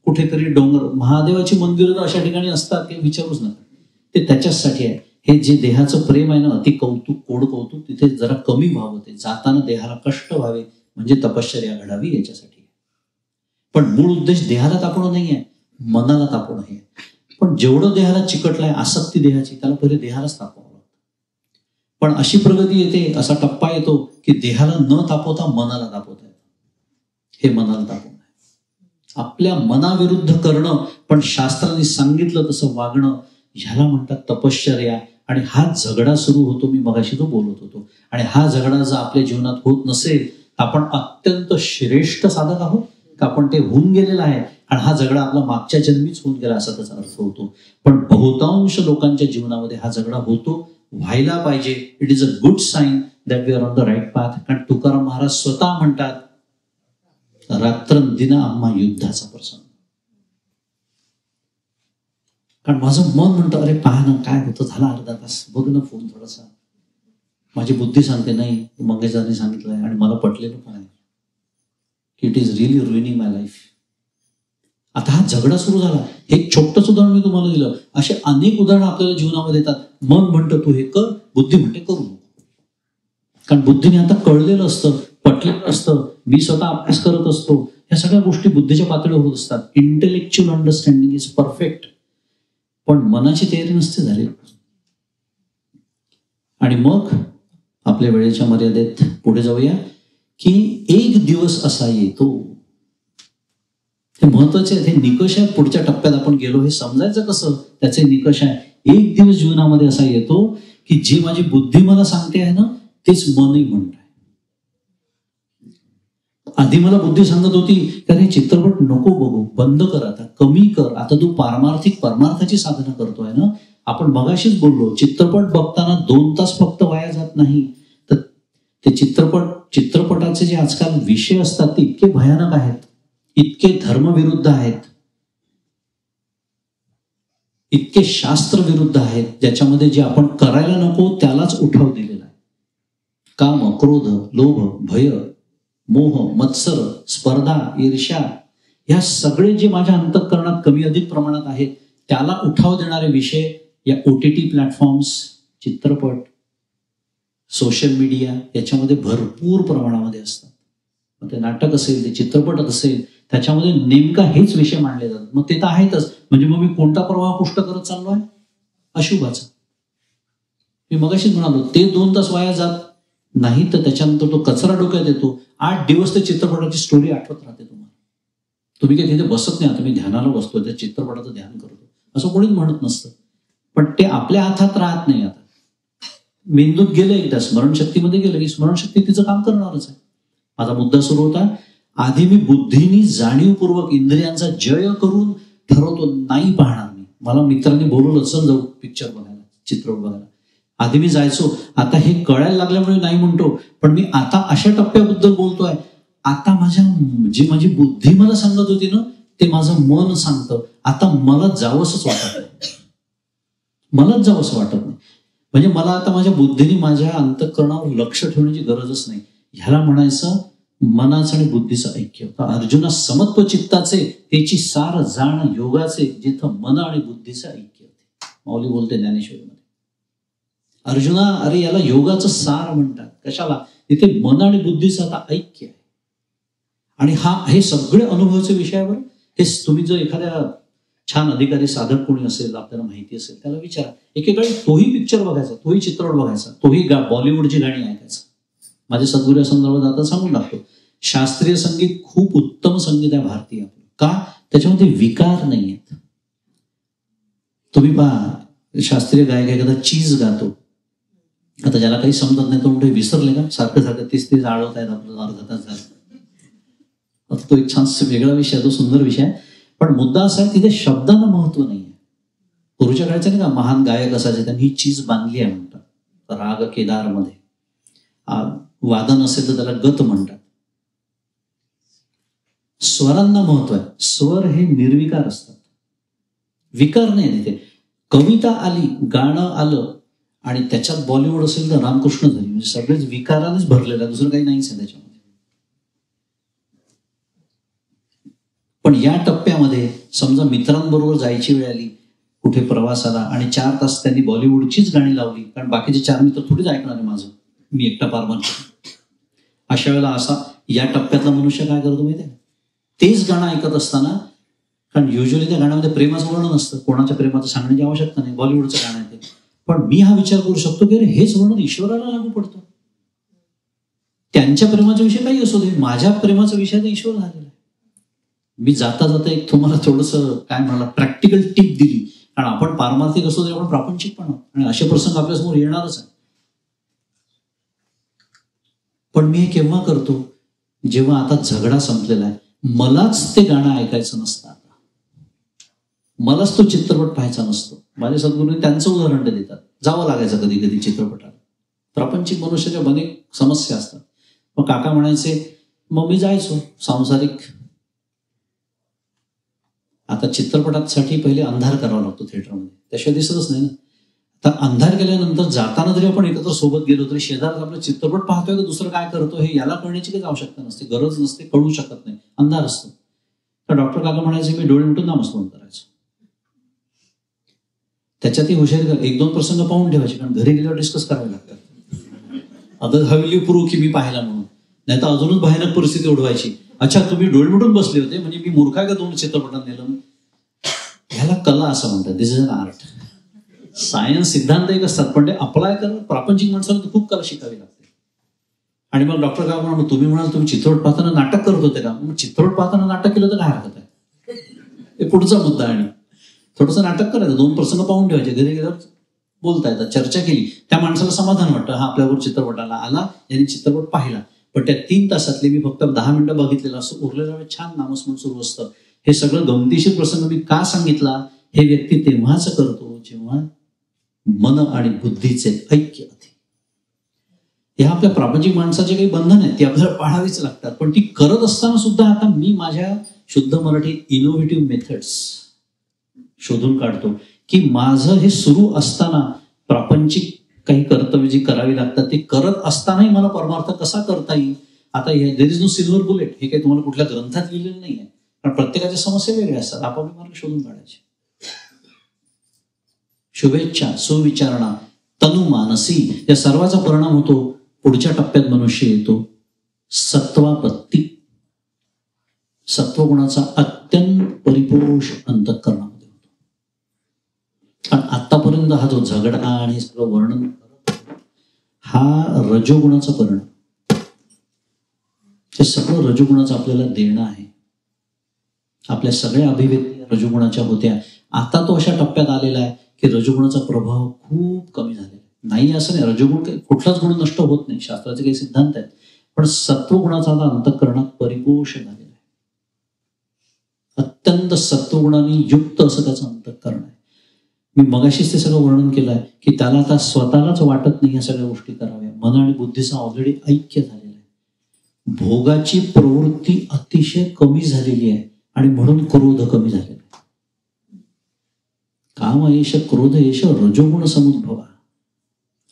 कुठेतरी डोंगर, महादेवाची मंदिरं अशा ठिकाणी असतात की विचारूच नका. ते त्याच्यासाठी आहे. हे जे देहाचं प्रेम आहे ना, अति कौतुक, कोड कौतुक, तिथे जरा कमी व्हावं, ते जाताना देहाला कष्ट व्हावे म्हणजे तपश्चर्या घडावी याच्यासाठी. पण मूळ उद्देश देहाला तापवणं नाही आहे, मनाला तापवणं हे. पण जेवढं देहाला चिकटलाय आसक्ती देहाची, त्याला पहिले देहालाच तापवावं लागतं. पण अशी प्रगती येते, असा टप्पा येतो की देहाला न तापवता मनाला तापवता येतं. हे मनाला तापवणं आहे, आपल्या मनाविरुद्ध करणं, पण शास्त्रांनी सांगितलं तसं वागणं, ह्याला म्हणतात तपश्चर्या. आणि हा झगडा सुरू होतो, मी मगाशी तो बोलत होतो. आणि हा झगडा जर आपल्या जीवनात होत नसेल तर आपण अत्यंत श्रेष्ठ साधक आहोत का आपण ते होऊन गेलेलं आहे, आणि हा झगडा आपला मागच्या जन्मीच होऊन गेला असा त्याचा अर्थ होतो. पण बहुतांश लोकांच्या जीवनामध्ये हा झगडा होतो, व्हायला पाहिजे. It is a good sign that we are on the right path. कारण तुकाराम महाराज स्वतः म्हणतात, रात्रंदिना आम्हा युद्धाचा प्रसंग. कारण माझं मन म्हणतं, अरे पहा ना काय होतं, झाला अर्धा तास, बघ ना फोन थोडासा. माझी बुद्धी सांगते नाही, मंगेशदांनी सांगितलंय आणि मला पटलेलं पण आहे की it is really रुइनिंग my life. आता हा झगडा सुरू झाला. एक छोटंच उदाहरण मी तुम्हाला दिलं, असे अनेक उदाहरणं आपल्याला जीवनामध्ये येतात. मन म्हणतं तू हे कर, बुद्धी म्हणते करू नको. कारण बुद्धीने आता कळलेलं असतं, पटलेलं असतं, मी स्वतः अभ्यास करत असतो, ह्या सगळ्या गोष्टी बुद्धीच्या पातळीवर होत असतात. Intellectual understanding is perfect. पण मनाची तयारी नसते झाली. आणि मग आपल्या वेळेच्या मर्यादेत पुढे जाऊया की एक दिवस असा येतो, हे महत्वाचे आहेत, हे निकष आहेत. पुढच्या टप्प्यात आपण गेलो, हे समजायचं कसं, त्याचे निकष आहे. एक दिवस जीवनामध्ये असा येतो की जी माझी बुद्धी मला सांगते आहे ना, तेच मनही म्हणत आहे. आधी मला बुद्धी सांगत होती की हे चित्रपट नको बघू, बंद कर, आता कमी कर, आता तू परमार्थाची साधना करतोय ना. आपण मगाशीच बोललो, चित्रपट बघताना 2 तास फक्त वाया जात नाही, तर ते चित्रपटाचे जे आजकाल विषय असतात ते इतके भयानक आहेत, इतके धर्मविरुद्ध आहेत, इतके शास्त्रविरुद्ध आहेत, ज्याच्यामध्ये जे आपण करायला नको त्यालाच उठाव दिलेला आहे. काम, क्रोध, लोभ, भय, मोह, मत्सर, स्पर्धा, ईर्ष्या, ह्या सगळे जे माझ्या अंतःकरणात कमी अधिक प्रमाणात आहेत त्याला उठाव देणारे विषय या OTT प्लॅटफॉर्म्स, चित्रपट, सोशल मीडिया याच्यामध्ये भरपूर प्रमाणामध्ये असतात. मग ते नाटक असेल, ते चित्रपट असेल, त्याच्यामध्ये नेमका हेच विषय मांडले जातात. मग ते तर आहेतच, म्हणजे मग मी कोणता प्रवाह पुष्ट करत चाललो आहे? अशुभाचा. मी मगाशीच म्हणालो, ते 2 तास वाया जात नाही, तर त्याच्यानंतर तो कचरा डोक्यात येतो. 8 दिवस त्या चित्रपटाची स्टोरी आठवत राहते तुम्हाला. तुम्ही काही तिथे बसत नाही, आता मी ध्यानाला बसतोय, त्या चित्रपटाचं ध्यान करतो असं कोणीच म्हणत नसतं. पण ते आपल्या हातात राहत नाही. आता मेंदूत गेलं, एकदा स्मरणशक्तीमध्ये गेलं की स्मरणशक्ती तिचं काम करणारच आहे. माझा मुद्दा सुरू होता, आधी मी बुद्धीनी जाणीवपूर्वक इंद्रियांचा जय करून ठरवतो नाही पाहणार मी. मला मित्रांनी बोलवलं, चल जाऊ पिक्चर बघायला, चित्रपट बघायला. आधी मी जायचो, आता हे कळायला लागल्यामुळे नाही म्हणतो, पण मी आता अशा टप्प्याबद्दल बोलतोय. आता माझी बुद्धी मला सांगत होती ना, ते माझं मन सांगतं. आता मला जावंसच वाटत नाही, मलाच जावंसं वाटत नाही. म्हणजे मला आता माझ्या बुद्धीने माझ्या अंतःकरणावर लक्ष ठेवण्याची गरजच नाही. ह्याला म्हणायचं मनाचं आणि बुद्धीचं ऐक्य. अर्जुना समत्व चित्ताचे, त्याची सार जाण योगाचे, जिथं मन आणि बुद्धीचं ऐक्य होते. माऊली बोलते ज्ञानेश्वरीमध्ये, अर्जुना अरे याला योगाचं सार म्हणतात. कशाला? तिथे मन आणि बुद्धीचं आता ऐक्य आहे. आणि हे सगळे अनुभवाचे विषयावर तुम्ही जर एखाद्या छान अधिकारी साधक कोणी असेल, आपल्याला माहिती असेल, त्याला विचारा. एकेकाळी तोही पिक्चर बघायचा, तोही चित्रपट बघायचा, तोही बॉलिवूडची गाणी ऐकायचा. माझे सद्गुरू या संदर्भात आता सांगून टाकतो, शास्त्रीय संगीत खूप उत्तम संगीत आहे भारतीय. का? त्याच्यामध्ये विकार नाही आहेत. तुम्ही पहा, शास्त्रीय गायक एखादा चीज गातो, आता ज्याला काही समजत नाही तो म्हणतो विसरले का, सारखं सारखं तीच आळवत आहेत आपलं, अर्धा तास झाला. आता तो एक छान वेगळा विषय आहे, तो सुंदर विषय आहे. पण मुद्दा असा आहे, तिथे शब्दांना महत्व नाहीये. पूर्वीच्या काळचे नाही का महान गायक असायचे, त्यांनी ही चीज बांधली आहे म्हणतात. राग केदारमध्ये वादन असेल तर त्याला गत म्हणतात. स्वरांना महत्व आहे. स्वर हे निर्विकार असतात, विकार नाही तिथे. कविता आली, गाणं आलं आणि त्याच्यात बॉलिवूड असेल तर रामकृष्ण झाली, म्हणजे सगळेच विकारानेच भरलेलं आहे, दुसरं काही नाहीच आहे त्याच्यामध्ये. पण या टप्प्यामध्ये समजा मित्रांबरोबर जायची वेळ आली कुठे प्रवासाला आणि 4 तास त्यांनी बॉलिवूडचीच गाणी लावली, कारण बाकीचे 4 मित्र थोडीच ऐकणार आहे माझं, मी एकटा पारमान. अशा वेळेला असा या टप्प्यातला मनुष्य काय करतो माहिती आहे? तेच गाणं ऐकत असताना, कारण युजली त्या गाण्यामध्ये प्रेमाचं वर्णन असतं, कोणाच्या प्रेमाचं सांगण्याची आवश्यकता नाही, बॉलिवूडचं गाणं आहे ते. पण मी हा विचार करू शकतो की अरे हेच वर्णन ईश्वराला लागू पडतं. त्यांच्या प्रेमाचा विषय काही असू दे, माझ्या प्रेमाचा विषय तर ईश्वर झालेला आहे. मी जाता जाता एक तुम्हाला थोडंसं काय म्हणाला प्रॅक्टिकल टिप दिली, कारण आपण पारमार्थिक असतो तरी आपण प्रापंचिक पण आहोत आणि असे प्रसंग आपल्यासमोर येणारच आहे. पण मी हे केव्हा करतो? जेव्हा आता झगडा संपलेला आहे, मलाच ते गाणं ऐकायचं नसतं, आता मलाच तो चित्रपट पाहायचा नसतो. माझे सद्गुरूंनी त्यांचं उदाहरण ते देतात, जावं लागायचं कधी कधी चित्रपटाला. प्रापंचिक मनुष्याच्या अनेक समस्या असतात. मग काका म्हणायचे, मग मी जायचो सांसारिक. आता चित्रपटासाठी पहिले अंधार करावा लागतो थिएटरमध्ये, त्याशिवाय दिसतच नाही ना. तर अंधार केल्यानंतर जाताना जरी आपण एकत्र सोबत गेलो तरी शेजारात आपला चित्रपट पाहतोय तर दुसरं काय करतो हे याला कळण्याची काही आवश्यकता नसते, गरज नसते, कळू शकत नाही, अंधार असतो. तर डॉक्टर काका म्हणायचे, मी डोळे मिटून नामस्मरण करायचो. त्याच्यातही हुशारी 1-2 प्रसंग पाहून ठेवायचे, कारण घरी गेल्यावर डिस्कस करावे लागतात. आता हवेली प्रूव्ह की मी पाहिला म्हणून, नाही तर अजूनच भयानक परिस्थिती ओढवायची. अच्छा, तुम्ही डोळे मिटून बसले होते म्हणजे मी मूर्ख आहे का 2 चित्रपटात नेलं? ह्याला कला असं म्हणतात, दिस इज अन आर्ट. सायन्स सिद्धांत एक असतात, पण ते अप्लाय करणं प्रापंचिक माणसाला खूप कला शिकावी लागते. आणि मग डॉक्टर काय म्हणा, तुम्ही म्हणाल तुम्ही चित्रपट पाहताना नाटक करत होते का? मग चित्रपट पाहताना नाटक केलं तर काय हरकत आहे? हे पुढचा मुद्दा. आणि थोडंसं नाटक करायचं, 2 प्रसंग पाहून ठेवायचे, घरी गेल्यावर बोलता येतात, चर्चा केली, त्या माणसाला समाधान वाटतं, हा आपल्यावर चित्रपटाला आला, यांनी चित्रपट पाहिला. पण त्या 3 तासातले मी फक्त 10 मिनिटं बघितलेलं असं, उरलेल्या वेळेस छान नामस्मरण सुरू असतं. हे सगळं गमतीशीर प्रसंग मी का सांगितला? हे व्यक्ती तेव्हाच करतो जेव्हा मन आणि बुद्धीचे ऐक्य होते. ह्या आपल्या प्रापंचिक माणसाचे काही बंधन आहेत, ती आपल्याला पाळावीच लागतात. पण ती करत असताना सुद्धा आता मी माझ्या शुद्ध मराठी इनोव्हेटिव्ह मेथड्स शोधून काढतो की माझं हे सुरू असताना प्रापंचिक काही कर्तव्य जी करावी लागतात ते करत असतानाही मला परमार्थ कसा करता येईल. आता there is no silver bullet, हे काही तुम्हाला कुठल्या ग्रंथात लिहिलेलं नाहीये, कारण प्रत्येकाच्या समस्या वेगळ्या असतात, आपापले मार्ग शोधून काढायचे. शुभेच्छा, सुविचारणा, तनु मानसी या सर्वाचा परिणाम होतो. पुढच्या टप्प्यात मनुष्य येतो सत्वापत्ती. सत्वगुणाचा अत्यंत परिपोष अंतःकरणामध्ये होतो. कारण आतापर्यंत हा जो झगडा आणि सगळं वर्णन हा रजोगुणाचा परिणाम, हे सगळं रजोगुणाचं आपल्याला देणं आहे. आपल्या सगळ्या अभिव्यक्ती रजोगुणाच्या होत्या. आता तो अशा टप्प्यात आलेला आहे की रजोगुणाचा प्रभाव खूप कमी झालेला आहे. नाही असं नाही, रजोगुण कुठलाच गुण नष्ट होत नाही, शास्त्राचे काही सिद्धांत आहेत, पण सत्वगुणाचा आता अंतःकरणात परिपोष झालेला आहे. अत्यंत सत्वगुणाने युक्त असं त्याचं अंतःकरण आहे. मी मगाशीच ते सगळं वर्णन केलं आहे की त्याला आता स्वतःलाच वाटत नाही या सगळ्या गोष्टी कराव्या. मन आणि बुद्धीचं ऑलरेडी ऐक्य झालेलं आहे. भोगाची प्रवृत्ती अतिशय कमी झालेली आहे आणि म्हणून क्रोध कमी झालेला आहे. काम एष क्रोध एष रजोगुण समुद्भवा,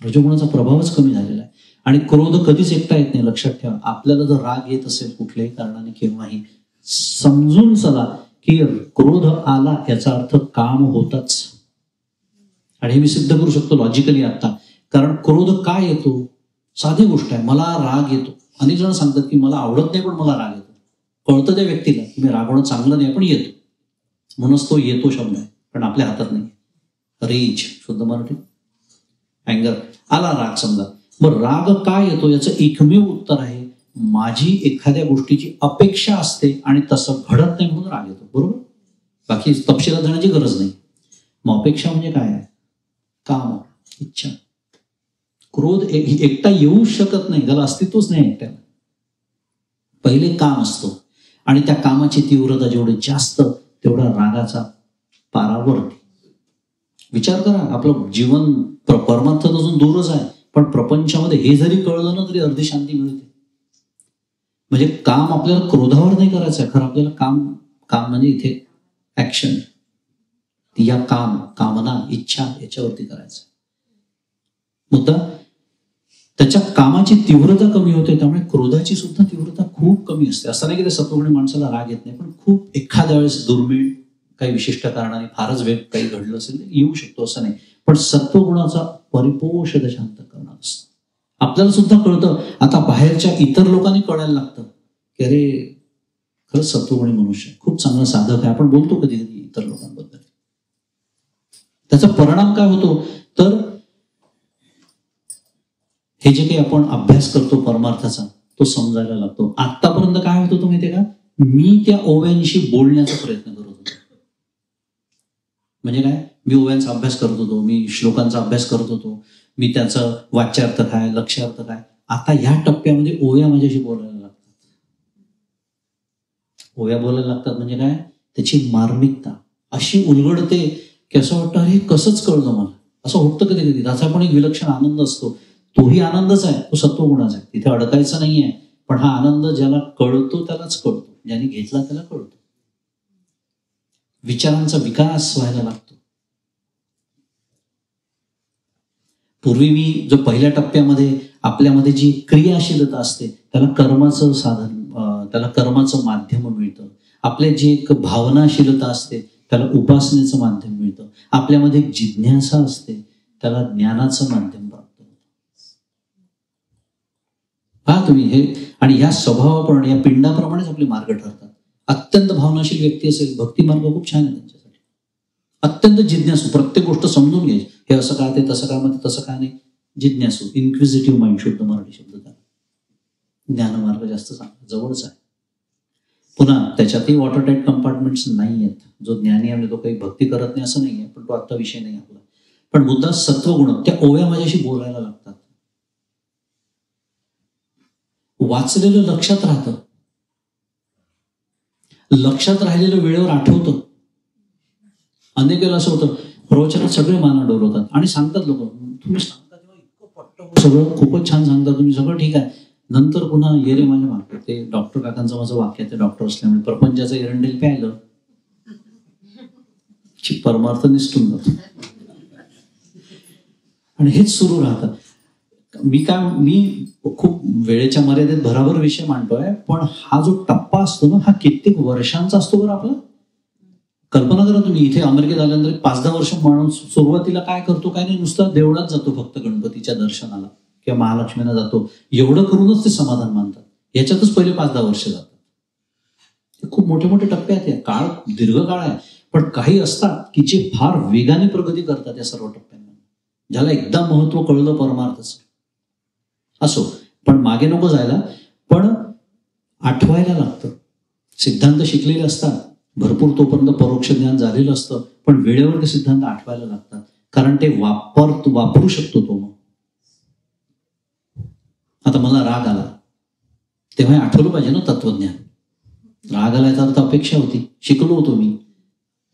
रजोगुणाचा प्रभावच कमी झालेला आहे. आणि क्रोध कधीच एकटा येत नाही, लक्षात ठेवा. आपल्याला जर राग येत असेल कुठल्याही कारणाने केव्हाही, समजून चला की क्रोध आला याचा अर्थ काम होताच. आणि हे मी सिद्ध करू शकतो लॉजिकली आता. कारण क्रोध का येतो? साधी गोष्ट आहे, मला राग येतो. अनेक जण सांगतात की मला आवडत नाही पण मला राग येतो. कळतं त्या व्यक्तीला की मी रागवणं चांगलं नाही, पण येतो. म्हणूनच तो येतो शब्द आहे, पण आपल्या हातात नाही. रेज शुद्ध मराठी, अँगर, आला राग समजा. मग राग का येतो याचं एकमेव उत्तर आहे, माझी एखाद्या गोष्टीची अपेक्षा असते आणि तसं घडत नाही म्हणून राग येतो. बरोबर, बाकी तपशिलात जाण्याची गरज नाही. मग अपेक्षा म्हणजे काय आहे? काम, इच्छा. क्रोध एकटा येऊच शकत नाही, त्याला अस्तित्वच नाही एकट्याला. पहिले काम असतो आणि त्या कामाची तीव्रता जेवढी जास्त तेवढा रागाचा पारावरती. विचार करा, आपलं जीवन परमार्थापासून दूरच आहे, पण प्रपंचामध्ये हे जरी कळलं ना तरी अर्धी शांती मिळते. म्हणजे काम आपल्याला क्रोधावर नाही करायचं आहे, खरं आपल्याला काम म्हणजे इथे ऍक्शन, या कामना, इच्छा याच्यावरती करायचं. मुद्दा त्याच्या कामाची तीव्रता कमी होते, त्यामुळे क्रोधाची सुद्धा तीव्रता खूप कमी असते. असं नाही की त्या सत्वगुणी माणसाला राग येत नाही, पण खूप एखाद्या वेळेस दुर्मिळ काही विशिष्ट कारणाने फारच वेग काही घडलं असेल येऊ शकतो, असं नाही. पण सत्वगुणाचा परिपोष शांत करणार असतं. आपल्याला सुद्धा कळतं, आता बाहेरच्या इतर लोकांनी कळायला लागतं की अरे खरंच सत्वगुणी मनुष्य खूप चांगला साधक आहे. आपण बोलतो कधी कधी इतर लोकांबद्दल. त्याचा परिणाम काय होतो तर हे जे काही आपण अभ्यास करतो परमार्थाचा तो समजायला लागतो. आतापर्यंत काय होत होतं माहितीये का, मी त्या ओव्यांशी बोलण्याचा प्रयत्न करत होतो. म्हणजे काय, मी ओव्यांचा अभ्यास करत होतो, मी श्लोकांचा अभ्यास करत होतो, मी त्याचं वाच्यार्थ काय, लक्ष्यार्थ काय. आता ह्या टप्प्यामध्ये ओव्या माझ्याशी बोलायला लागतात. ओव्या बोलायला लागतात म्हणजे काय, त्याची मार्मिकता अशी उलगडते की असं वाटतं अरे कसंच कळलं मला. असं होतं कधी कधी. त्याचा पण एक विलक्षण आनंद असतो. तोही आनंदच आहे, तो सत्वगुणाचा आहे, तिथे अडकायचं नाहीये. पण हा आनंद ज्याला कळतो त्यालाच कळतो, ज्याने घेतला त्याला कळतो. विचारांचा विकास व्हायला लागतो. पूर्वी मी जो पहिल्या टप्प्यामध्ये आपल्यामध्ये जी क्रियाशीलता असते त्याला कर्माचं साधन, त्याला कर्माचं माध्यम मिळतं. आपल्या जी एक भावनाशीलता असते त्याला उपासनेचं माध्यम मिळतं. आपल्यामध्ये जिज्ञासा असते त्याला ज्ञानाचं माध्यम प्राप्त होतं. पहा तुम्ही हे, आणि ह्या स्वभावाप्रमाणे या पिंडाप्रमाणेच आपले मार्ग ठरतात. अत्यंत भावनाशील व्यक्ती असेल, भक्ती मार्ग खूप छान आहे त्यांच्यासाठी. अत्यंत जिज्ञासू, प्रत्येक गोष्ट समजून घ्यायची, हे असं काय ते तसं काय, मग तसं काय नाही. जिज्ञासू, इन्क्विजिटिव्ह माइंड शुद्ध मराठी शब्द त्याला. ज्ञानमार्ग जास्त चांगला जवळच आहे. पुन्हा त्याच्यातही वॉटर टाईट कंपार्टमेंट्स नाही आहेत. जो ज्ञानी आहे तो काही भक्ती करत नाही असं नाहीये, पण तो आत्ता विषय नाही आपला. पण मुद्दा सत्वगुण, त्या ओव्या माझ्याशी बोलायला लागतात. वाचलेलं लक्षात राहतं, लक्षात राहिलेलं वेळेवर आठवतं. अनेक वेळेला असं होतं, प्रवचनात सगळे माना डोलवतात आणि सांगतात लोक, तुम्ही सांगता तेव्हा इतकं पट्ट, सगळं खूपच छान सांगता तुम्ही, सगळं ठीक आहे. नंतर पुन्हा ये रे माझ्या मागे. ते डॉक्टर काकांचं माझं वाक्य आहे, ते डॉक्टर असल्यामुळे प्रपंचाचं एरंडेल प्यायलं परमार्थ निसटून जातो. आणि हेच सुरू राहतं. मी खूप वेळेच्या मर्यादेत भराभर विषय मांडतोय, पण हा जो टप्पा असतो ना, हा कित्येक वर्षांचा असतो बरं आपला. कल्पना करा तुम्ही, इथे अमेरिकेत आल्यानंतर 5-10 वर्ष माणूस सुरुवातीला काय करतो काय नाही, नुसता देवळात जातो फक्त गणपतीच्या दर्शनाला किंवा महालक्ष्मीला जातो, एवढं करूनच ते समाधान मानतात. याच्यातच पहिले 5-10 वर्ष जातात. खूप मोठे मोठे टप्पे आहेत. काळ दीर्घ काळ आहे, पण काही असतात की जे फार वेगाने प्रगती करतात या सर्व टप्प्यांमध्ये, ज्याला एकदा महत्व कळलं परमार्थच असो. पण मागे नको जायला, पण आठवायला लागतं. सिद्धांत शिकलेले असतात भरपूर, तोपर्यंत परोक्ष ज्ञान झालेलं असतं, पण वेळेवर ते सिद्धांत आठवायला लागतात, कारण ते वापरू शकतो तो. मग आता मला राग आला तेव्हा आठवलं पाहिजे ना तत्वज्ञान. राग आला याचा अर्थ अपेक्षा होती, शिकलो होतो मी.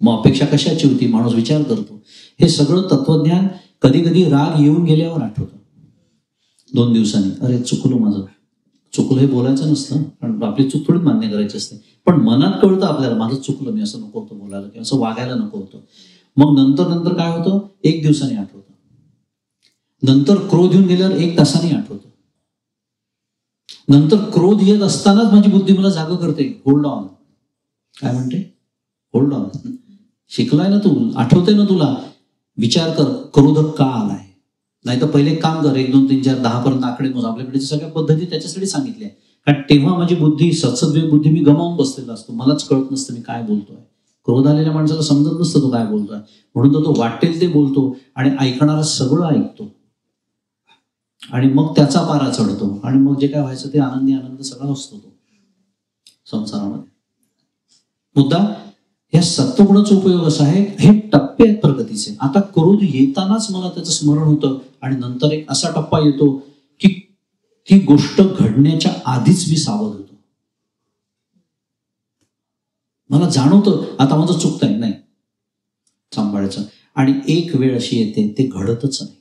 मग अपेक्षा कशाची होती, माणूस विचार करतो. हे सगळं तत्वज्ञान कधी कधी राग येऊन गेल्यावर आठवतं, 2 दिवसांनी. अरे चुकलो, माझं चुकलं हे बोलायचं नसतं, कारण आपली चूक थोडी मान्य करायची असते. पण मनात कळतं आपल्याला, माझं चुकलं, मी असं नको होतं बोलायला किंवा असं वागायला नको होतं. मग नंतर काय होतं, 1 दिवसाने आठवतं. नंतर क्रोध येऊन गेल्यावर 1 तासाने आठवतं. नंतर क्रोध येत असतानाच माझी बुद्धी मला जागं करते, होल्ड ऑन. काय म्हणते, होल्ड ऑन. शिकलाय ना तू, आठवते ना तुला, विचार कर क्रोध का आलाय. नाही तर पहिले काम कर, 1, 2, 3, 4, 10 पर्यंत आकडे मोज. आपल्याकडे सगळ्या पद्धती त्याच्यासाठी सांगितल्या. कारण तेव्हा माझी बुद्धी, सत्सद्विवेक बुद्धी मी गमावून बसलेला असतो, मलाच कळत नसतं मी काय बोलतोय. क्रोध आलेल्या माणसाला समजत नसतं तो काय बोलतोय, म्हणून तो वाटेल ते बोलतो आणि ऐकणारा सगळं ऐकतो आणि मग त्याचा पारा चढतो आणि मग जे काय व्हायचं ते आनंदी आनंद सगळा असतो तो संसारामध्ये. मुद्दा या सत्वगुणाचा उपयोग असा आहे, हे टप्पे आहेत प्रगतीचे. आता क्रोध येतानाच मला त्याचं स्मरण होतं आणि नंतर एक असा टप्पा येतो की ती गोष्ट घडण्याच्या आधीच मी सावध होतो. मला जाणवतं आता माझं चुकतंय, नाही सांभाळायचं. आणि एक वेळ अशी येते ते घडतच नाही.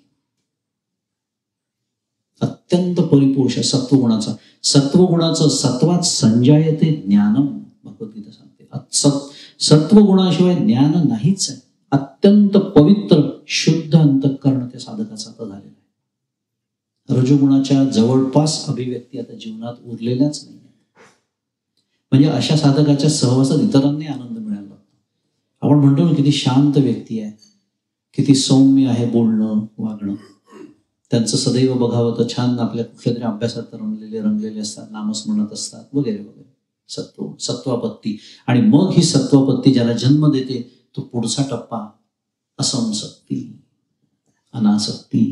अत्यंत परिपुरुष आहे सत्वगुणाचा. सत्वगुणाचं सत्वात संजायते ज्ञानम, भगवद्गीता सांगते. सत्वगुणाशिवाय ज्ञान नाहीच आहे. अत्यंत पवित्र शुद्ध अंतःकरण त्या साधकाचा आता झालेला आहे. रजोगुणाच्या जवळपास अभिव्यक्ती आता जीवनात उरलेल्याच नाही. म्हणजे अशा साधकाच्या सहवासात इतरांनी आनंद मिळायला लागतो. आपण म्हणतो ना किती शांत व्यक्ती आहे, किती सौम्य आहे बोलणं वागणं, त्यांचं सदैव बघावं तर छान आपल्या कुठल्या तरी अभ्यासात रंगलेले असतात, नामस्मरणात असतात वगैरे वगैरे. सत्वापत्ती. आणि मग ही सत्वापत्ती ज्याला जन्म देते तो पुढचा टप्पा असंसक्ती, अनासक्ती.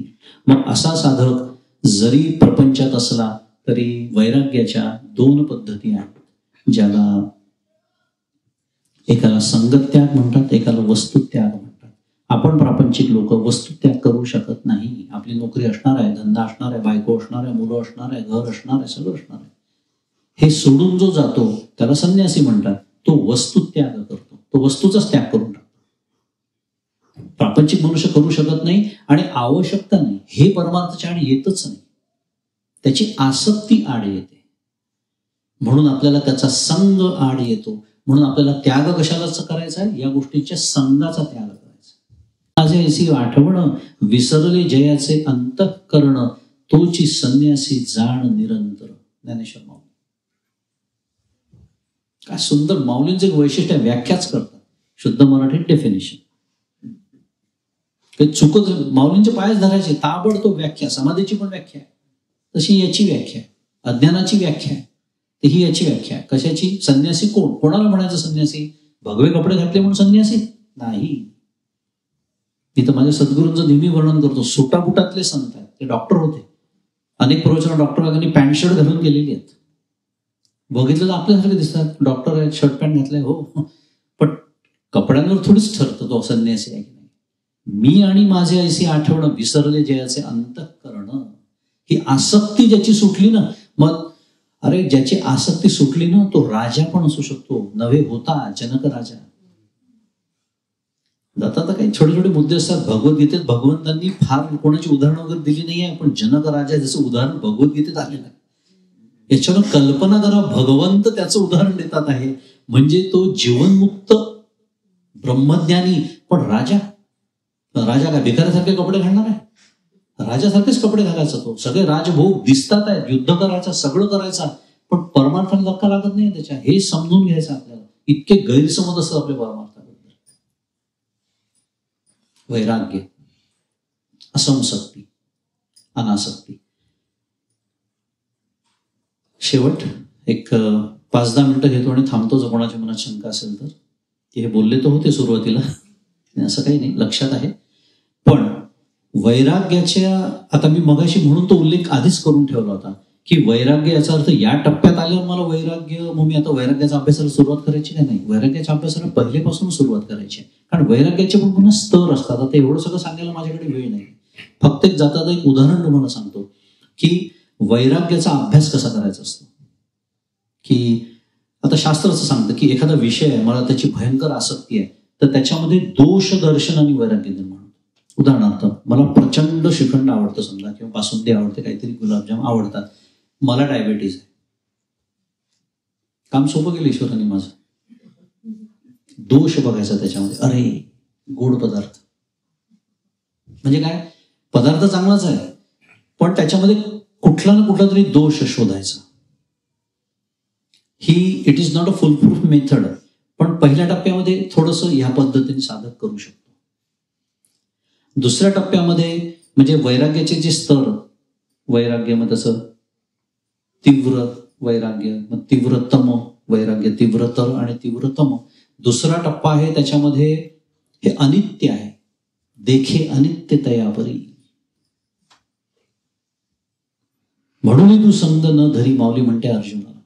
मग असा साधक जरी प्रपंचात असला तरी वैराग्याच्या 2 पद्धती आहेत, ज्याला एकाला संगत्याग म्हणतात, एकाला वस्तुत्याग म्हणतात. आपण प्रापंचिक लोक वस्तुत्याग करू शकत नाही. आपली नोकरी असणार आहे, धंदा असणार आहे, बायको असणार आहे, मुलं असणार आहे, घर असणार आहे, सगळं असणार आहे. हे सोडून जो जातो त्याला संन्यासी म्हणतात. तो वस्तुत्याग करतो, तो वस्तूचाच त्याग करून टाकतो. प्रापंचिक मनुष्य करू शकत नाही आणि आवश्यकता नाही, हे परमार्थाच्या आड येतच नाही. त्याची आसक्ती आड येते, म्हणून आपल्याला त्याचा संग आड येतो. म्हणून आपल्याला त्याग कशालाच करायचा आहे, या गोष्टीच्या संघाचा त्याग करायचा. माझे ऐसी आठवण विसरले जयाचे अंतःकरण, तोची संन्यासी जाण निरंतर. ज्ञानेश्वर माऊली. काय सुंदर माऊलींचे एक वैशिष्ट्य, व्याख्याच करतात शुद्ध मराठीत डेफिनेशन. चुकत माऊलींचे पायच धरायचे, ताबडतोब व्याख्या. समाधीची पण व्याख्या आहे तशी याची व्याख्या आहे, अज्ञानाची व्याख्या आहे तर ही याची व्याख्या आहे. कशाची? संन्यासी कोण, कोणाला म्हणायचं संन्यासी? भगवे कपडे घातले म्हणून संन्यासी नाही. मी तर माझ्या सद्गुरूंचं नेहमी वर्णन करतो. सुटाबुटातले संत आहेत, ते डॉक्टर होते. अनेक प्रवचन डॉक्टर पॅन्ट शर्ट घालून गेलेली आहेत. बघितलं तर आपल्यासारखे दिसतात, डॉक्टर आहेत, शर्ट पॅन्ट घातलंय, हो, पण कपड्यांवर थोडीच ठरतं तो संन्यासी आहे की नाही. मी आणि माझे ऐसी आठवण विसरले जयाचे अंतःकरण. ही आसक्ती ज्याची सुटली ना, मग अरे ज्याची आसक्ती सुटली ना तो राजा पण असू शकतो. नव्हे होता जनक राजा. जाता तर काही छोटे छोटे मुद्दे असतात. भगवद्गीतेत भगवंतांनी फार कोणाची उदाहरणं वगैरे दिली नाही आहे, पण जनक राजा जसं उदाहरण भगवद्गीतेत आलेलं आहे. याच्यावर कल्पना करा, भगवंत त्याचं उदाहरण देतात आहे. म्हणजे तो जीवनमुक्त ब्रह्मज्ञानी पण राजा. राजा काय भिकाऱ्यासारखे कपडे घालणार आहे? राजासारखेच कपडे घालायचा तो. सगळे राजभोग दिसतात आहेत, युद्ध करायचा, सगळं करायचा, पण परमार्थाला धक्का लागत नाही त्याच्या. हे समजून घ्यायचं आपल्याला. इतके गैरसमज असतात आपल्या परमार्थाबद्दल. वैराग्य, असंसक्ती, अनासक्ती. शेवट एक 5-10 मिनिटं घेतो आणि थांबतो. जर कोणाच्या मनात शंका असेल तर. की हे बोलले तर होते सुरुवातीला, असं काही नाही, लक्षात आहे. पण वैराग्याच्या, आता मी मगाशी म्हणून तो उल्लेख आधीच करून ठेवला होता की वैराग्य याचा अर्थ या टप्प्यात आल्यावर मला वैराग्य, मग मी आता वैराग्याचा अभ्यासाला सुरुवात करायची का नाही? वैराग्याच्या अभ्यासाला पहिलेपासून सुरुवात करायची. कारण वैराग्याचे पण पुन्हा स्तर असतात. आता एवढं सगळं सांगायला माझ्याकडे वेळ नाही. फक्त एक जाता एक उदाहरण तुम्हाला सांगतो की वैराग्याचा अभ्यास कसा करायचा असतो. की आता शास्त्र असं सांगतं की एखादा विषय आहे, मला त्याची भयंकर आसक्ती आहे, तर त्याच्यामध्ये दोष दर्शन आणि वैराग्य निर्माण होतं. उदाहरणार्थ, मला प्रचंड श्रीखंड आवडतं समजा, किंवा बासुंदी आवडते, काहीतरी गुलाबजाम आवडतात, मला डायबिटीज आहे. काम सोपं केलं ईश्वराने माझं. दोष बघायचा त्याच्यामध्ये. अरे गोड पदार्थ म्हणजे काय, पदार्थ चांगलाच आहे, पण त्याच्यामध्ये कुठला ना कुठला तरी दोष शोधायचा. ही it is not a foolproof method, पण पहिल्या टप्प्यामध्ये थोडंसं ह्या पद्धतीने साधक करू शकतो. दुसऱ्या टप्प्यामध्ये म्हणजे वैराग्याचे जे स्तर, वैराग्य मग तसं तीव्र, वैराग्य, मग तीव्रतम वैराग्य, तीव्रतर आणि तीव्रतम. दुसरा टप्पा आहे त्याच्यामध्ये हे अनित्य आहे. देखे अनित्य तयापरी, म्हणून तू संग न धरी, माऊली म्हणते अर्जुनाला.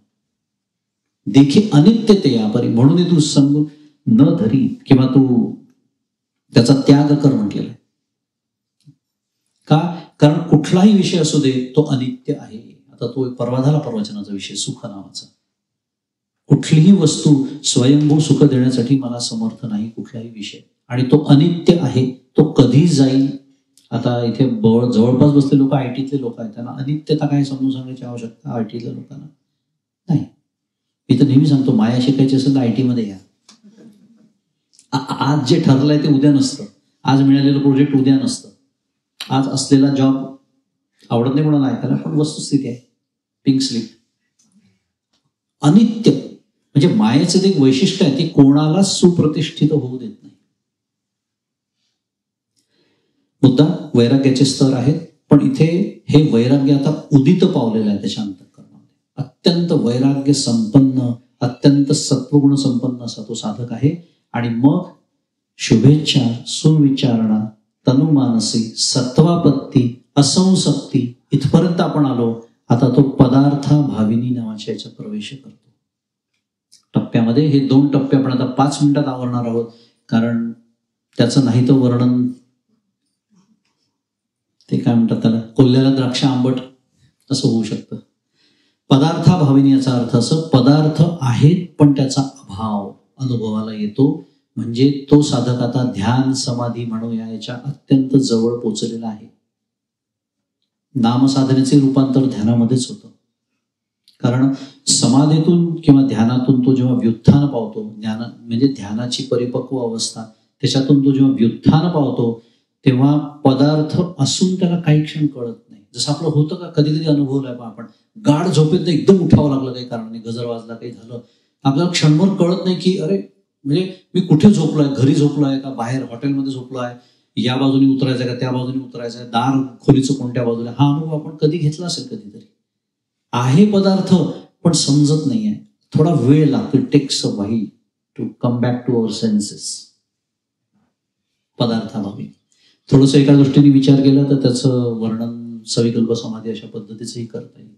देखे अनित्य तयापरी, म्हणून तू संग न धरी किंवा तू त्याचा त्याग कर म्हटलेला आहे. का? कारण कुठलाही विषय असू दे तो अनित्य आहे. आता तो परवा झाला प्रवचनाचा विषय सुख नावाचा. कुठलीही वस्तू स्वयंभू सुख देण्यासाठी मला समर्थ नाही, कुठलाही विषय, आणि तो अनित्य आहे. तो कधी जाईल. आता इथे जवळपास बसले लोक आयटीतले लोक आहेत, त्यांना अनित्यता काय समजून सांगायची आवश्यकता आयटीतल्या लोकांना नाही. मी तर नेहमी सांगतो, माया शिकायची असेल तर आयटी मध्ये या. आज जे ठरलंय ते उद्या नसतं. आज मिळालेलं प्रोजेक्ट उद्या नसतं. आज असलेला जॉब आवडत नाही कोणाला ऐकायला, पण वस्तुस्थिती आहे. Pink slip. अनित्य म्हणजे मायेचं ते एक वैशिष्ट्य आहे, ती कोणाला सुप्रतिष्ठित होऊ देत नाही. मुद्दा वैराग्याचे स्तर आहेत, पण इथे हे वैराग्य आता उदित पावलेलं आहे त्याच्या अंतःकरणामध्ये. अत्यंत वैराग्य संपन्न, अत्यंत सत्वगुण संपन्न असा तो साधक आहे. आणि मग शुभेच्छा, सुविचारणा, तनुमानसी, सत्वापत्ती, असंसक्ती, इथपर्यंत आपण आलो. आता तो पदार्थ भाविनी नावाच्या याच्यात प्रवेश करतो टप्प्यामध्ये. हे 2 टप्पे आपण आता 5 मिनिटात आवरणार आहोत, कारण त्याचं नाही तर वर्णन, ते काय म्हणतात त्याला, कोल्ह्याला द्राक्ष आंबट असं होऊ शकतं. पदार्था भाविनी याचा अर्थ असं, पदार्थ आहेत पण त्याचा अभाव अनुभवाला येतो. म्हणजे तो साधक आता ध्यान समाधी म्हणूया याच्या अत्यंत जवळ पोचलेला आहे. नामसाधनेचे रूपांतर ध्यानामध्येच होतं. कारण समाधीतून किंवा ध्यानातून तो जेव्हा व्युत्थान पावतो, ज्ञान म्हणजे ध्यानाची परिपक्व अवस्था, त्याच्यातून तो जेव्हा व्युत्थान पावतो तेव्हा पदार्थ असून त्याला काही क्षण कळत नाही. जसं आपलं होतं का, कधी कधी अनुभवलंय बा आपण, गाढ झोपेत एकदम उठावं लागलं काही कारणाने, गजर वाजला, काही झालं, आपल्याला क्षणभर कळत नाही की अरे म्हणजे मी कुठे झोपलोय, घरी झोपलोय का बाहेर हॉटेलमध्ये झोपलोय, या बाजूने उतरायचं का त्या बाजूने उतरायचं, दार खोलीचं कोणत्या बाजूला. हा अनुभव आपण कधी घेतला असेल कधीतरी. आहे पदार्थ पण समजत नाहीये, थोडा वेळ लागतो. It takes a while to come back to our senses. पदार्थाभावी थोडंसं एका दृष्टीने विचार केला तर त्याचं वर्णन सविकल्प समाधी अशा पद्धतीचंही करता येईल.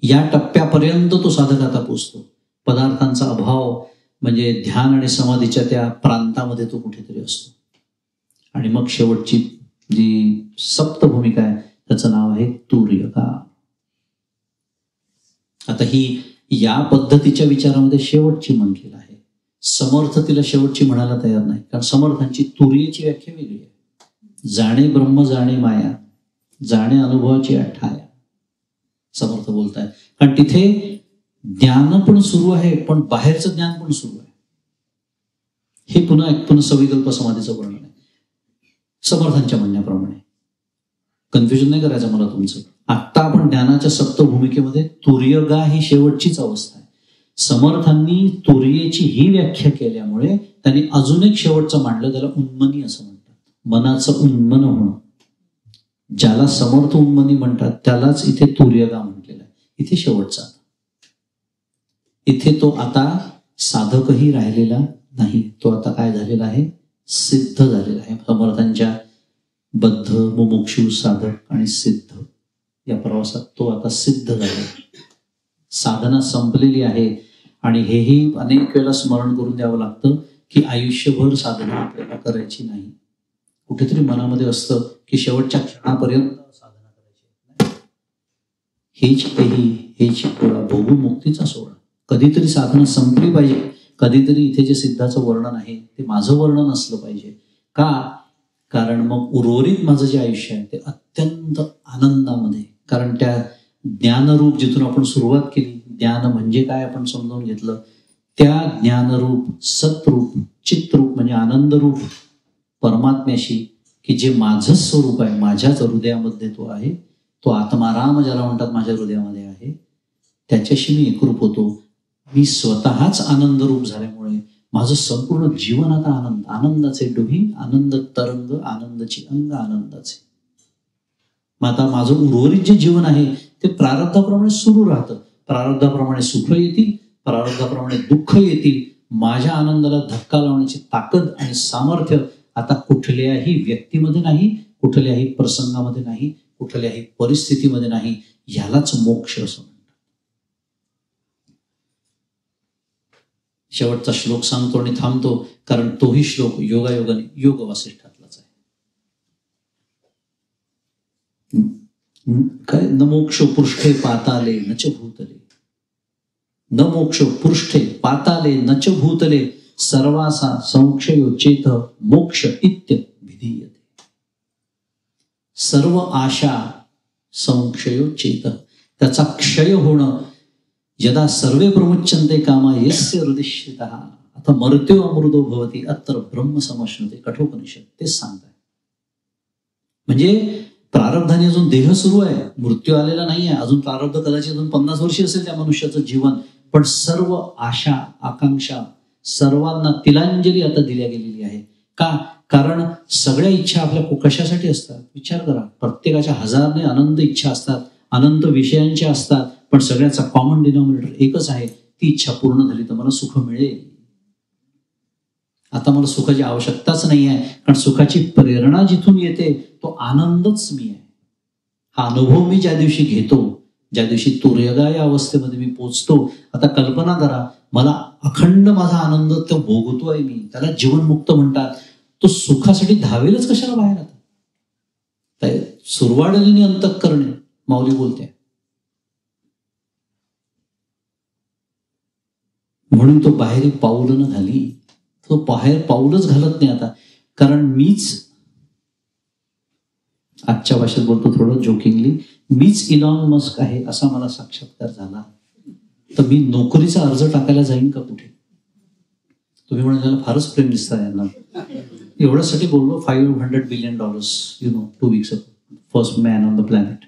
या टप्प्यापर्यंत तो साधक आता पोचतो. पदार्थांचा अभाव म्हणजे ध्यान आणि समाधीच्या त्या प्रांतामध्ये तो कुठेतरी असतो. आणि मग शेवटची जी सप्त भूमिका आहे त्याचं नाव आहे तुर्यका. आता ही या पद्धतीच्या विचारामध्ये शेवटची म्हटलेलं आहे. समर्थ तिला शेवटची म्हणायला तयार नाही, कारण समर्थांची तुर्येची व्याख्या वेगळी आहे. जाणे ब्रह्म जाणे माया, जाणे अनुभवाची ठाया, समर्थ बोलताय. कारण तिथे ज्ञान पण सुरू आहे पण बाहेरचं ज्ञान पण सुरू आहे. हे पुन्हा सविकल्प समाधीचं वर्णन आहे समर्थांच्या म्हणण्याप्रमाणे. कन्फ्युजन नाही करायचं मला तुमचं. आत्ता आपण ज्ञानाच्या सप्त भूमिकेमध्ये तुर्यगा ही शेवटचीच अवस्था आहे. समर्थांनी तुर्येची ही व्याख्या केल्यामुळे त्यांनी अजून एक शेवटचं मांडलं, त्याला उन्मनी असं म्हणतात. मनाचं उन्मन होणं, ज्याला समर्थ उन्मनी म्हणतात त्यालाच इथे तुर्यगा म्हटलेलं आहे. इथे शेवटचा, इथे तो आता साधकही राहिलेला नाही, तो आता काय झालेला आहे, सिद्ध झालेला आहे. समर्थांच्या बद्ध, मुमुक्षु, साधक आणि सिद्ध या प्रवासात तो आता सिद्ध झाला. साधना संपलेली आहे. आणि हेही अनेक वेळा स्मरण करून द्यावं लागतं की आयुष्यभर साधना आपल्याला करायची नाही. कुठेतरी मनामध्ये असतं की शेवटच्या क्षणापर्यंत साधना करायची. हेच भोगू मुक्तीचा सोहळा. कधीतरी साधना संपली पाहिजे, कधीतरी इथे जे सिद्धाचं वर्णन आहे ते माझं वर्णन असलं पाहिजे. का? कारण मग उर्वरित माझं जे आयुष्य आहे ते अत्यंत आनंदामध्ये, कारण त्या ज्ञानरूप जिथून आपण सुरुवात केली, ज्ञान म्हणजे काय आपण समजावून घेतलं, त्या ज्ञानरूप, सतरूप, चित्रूप म्हणजे आनंदरूप परमात्म्याशी, की जे माझं स्वरूप आहे, माझ्याच हृदयामध्ये तो आहे, तो आत्माराम ज्याला म्हणतात माझ्या हृदयामध्ये आहे, त्याच्याशी मी एकरूप होतो. मी स्वतःच आनंदरूप झाल्यामुळे माझं संपूर्ण जीवन आता आनंदाचे डोही, आनंद तरंग, आनंदाची अंग, आनंदाचे. मग आता माझं उर्वरित जे जीवन आहे ते प्रारब्धाप्रमाणे सुरू राहतं. प्रारब्धाप्रमाणे सुख येतील, प्रारब्धाप्रमाणे दुःख येतील. माझ्या आनंदाला धक्का लावण्याची ताकद आणि सामर्थ्य आता कुठल्याही व्यक्तीमध्ये नाही, कुठल्याही प्रसंगामध्ये नाही, कुठल्याही परिस्थितीमध्ये नाही. यालाच मोक्ष असं म्हणतात. शेवटचा श्लोक सांगतो आणि थांबतो, कारण तोही श्लोक योगायोगाने योग वासिष्ठातलाच आहे. काय? न मोक्षो पृष्ठे पाताले नच भूतले, न मोक्षो पृष्ठे पाताले नच भूतले, सर्वासा संक्षयो चेत मोक्ष इत्य विधीयते. सर्व आशा संक्षयो चेत, त्याचा क्षय होणं. यदा सर्वे प्रमुच्यन्ते कामा यस्य हृदिश्रितः अथ मर्त्यो अमृतो भवति अत्र ब्रह्म समश्नुते. कठोपनिषद तेच सांगताय. म्हणजे प्रारब्धाने अजून देह सुरू आहे, मृत्यू आलेला नाही आहे अजून. प्रारब्ध कदाचित अजून 50 वर्षी असेल त्या मनुष्याचं जीवन, पण सर्व आशा आकांक्षा सर्वांना तिलांजली आता दिल्या गेलेली आहे. का? कारण सगळ्या इच्छा आपल्या कशासाठी असतात? विचार करा. प्रत्येकाच्या हजारने अनंत इच्छा असतात, अनंत विषयांच्या असतात, पण सगळ्याचा कॉमन डिनॉमिनेटर एकच आहे. ती इच्छा पूर्ण झाली तर मला सुख मिळेल. आता मला सुखाची आवश्यकताच नाही आहे, कारण सुखाची प्रेरणा जिथून येते तो आनंदच मी आहे. हा अनुभव मी ज्या दिवशी घेतो, ज्या दिवशी तुर्यगाय अवस्थेमध्ये मी पोचतो, आता कल्पना करा, मला अखंड माझा आनंद तो भोगतोय मी, त्याला जीवनमुक्त म्हणतात. तो सुखासाठी धावेलच कशाला बाहेर आता? सुरवाडलेली अंतःकरणे माऊली बोलते. म्हणून तो बाहेर पाऊल न घाली, तो बाहेर पाऊलच घालत नाही आता. कारण मीच, आजच्या भाषेत बोलतो थोडं जोकिंगली, मीच इलॉन मस्क आहे असा मला साक्षात्कार झाला, तर मी नोकरीचा अर्ज टाकायला जाईन का कुठे? तुम्ही म्हणाल फारच प्रेम दिसतं यांना. एवढ्यासाठी बोललो $500 billion, you know, 2 weeks ago, first man on the planet.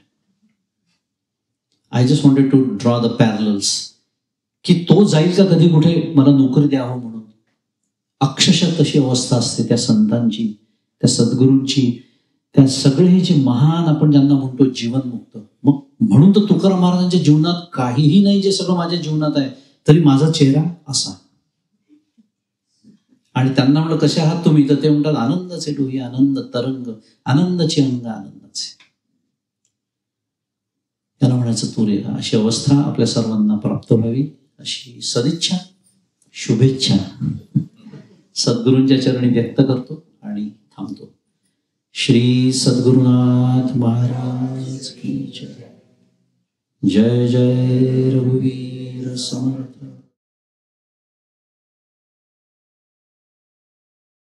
I just wanted to draw the parallels, की तो जाईल का कधी कुठे मला नोकरी द्यावं म्हणून. अक्षरशः तशी अवस्था असते त्या संतांची, त्या सद्गुरूंची, त्या सगळे जे महान आपण ज्यांना म्हणतो जीवनमुक्त. मग म्हणून तर तुकाराम महाराजांच्या जीवनात काहीही नाही जे सगळं माझ्या जीवनात आहे, तरी माझा चेहरा असा. आणि त्यांना म्हणलं कसे आहात तुम्ही, तर ते म्हणतात आनंदाचे डोही आनंद तरंग, आनंदाचे अंग आनंदाचे. त्याला म्हणायचं तुर्य. अशी अवस्था आपल्या सर्वांना प्राप्त व्हावी अशी सदिच्छा, शुभेच्छा सद्गुरूंच्या चरणी व्यक्त करतो आणि थांबतो. श्री सद्गुरुनाथ महाराज की जय. जय जय रघुवीर समर्थ.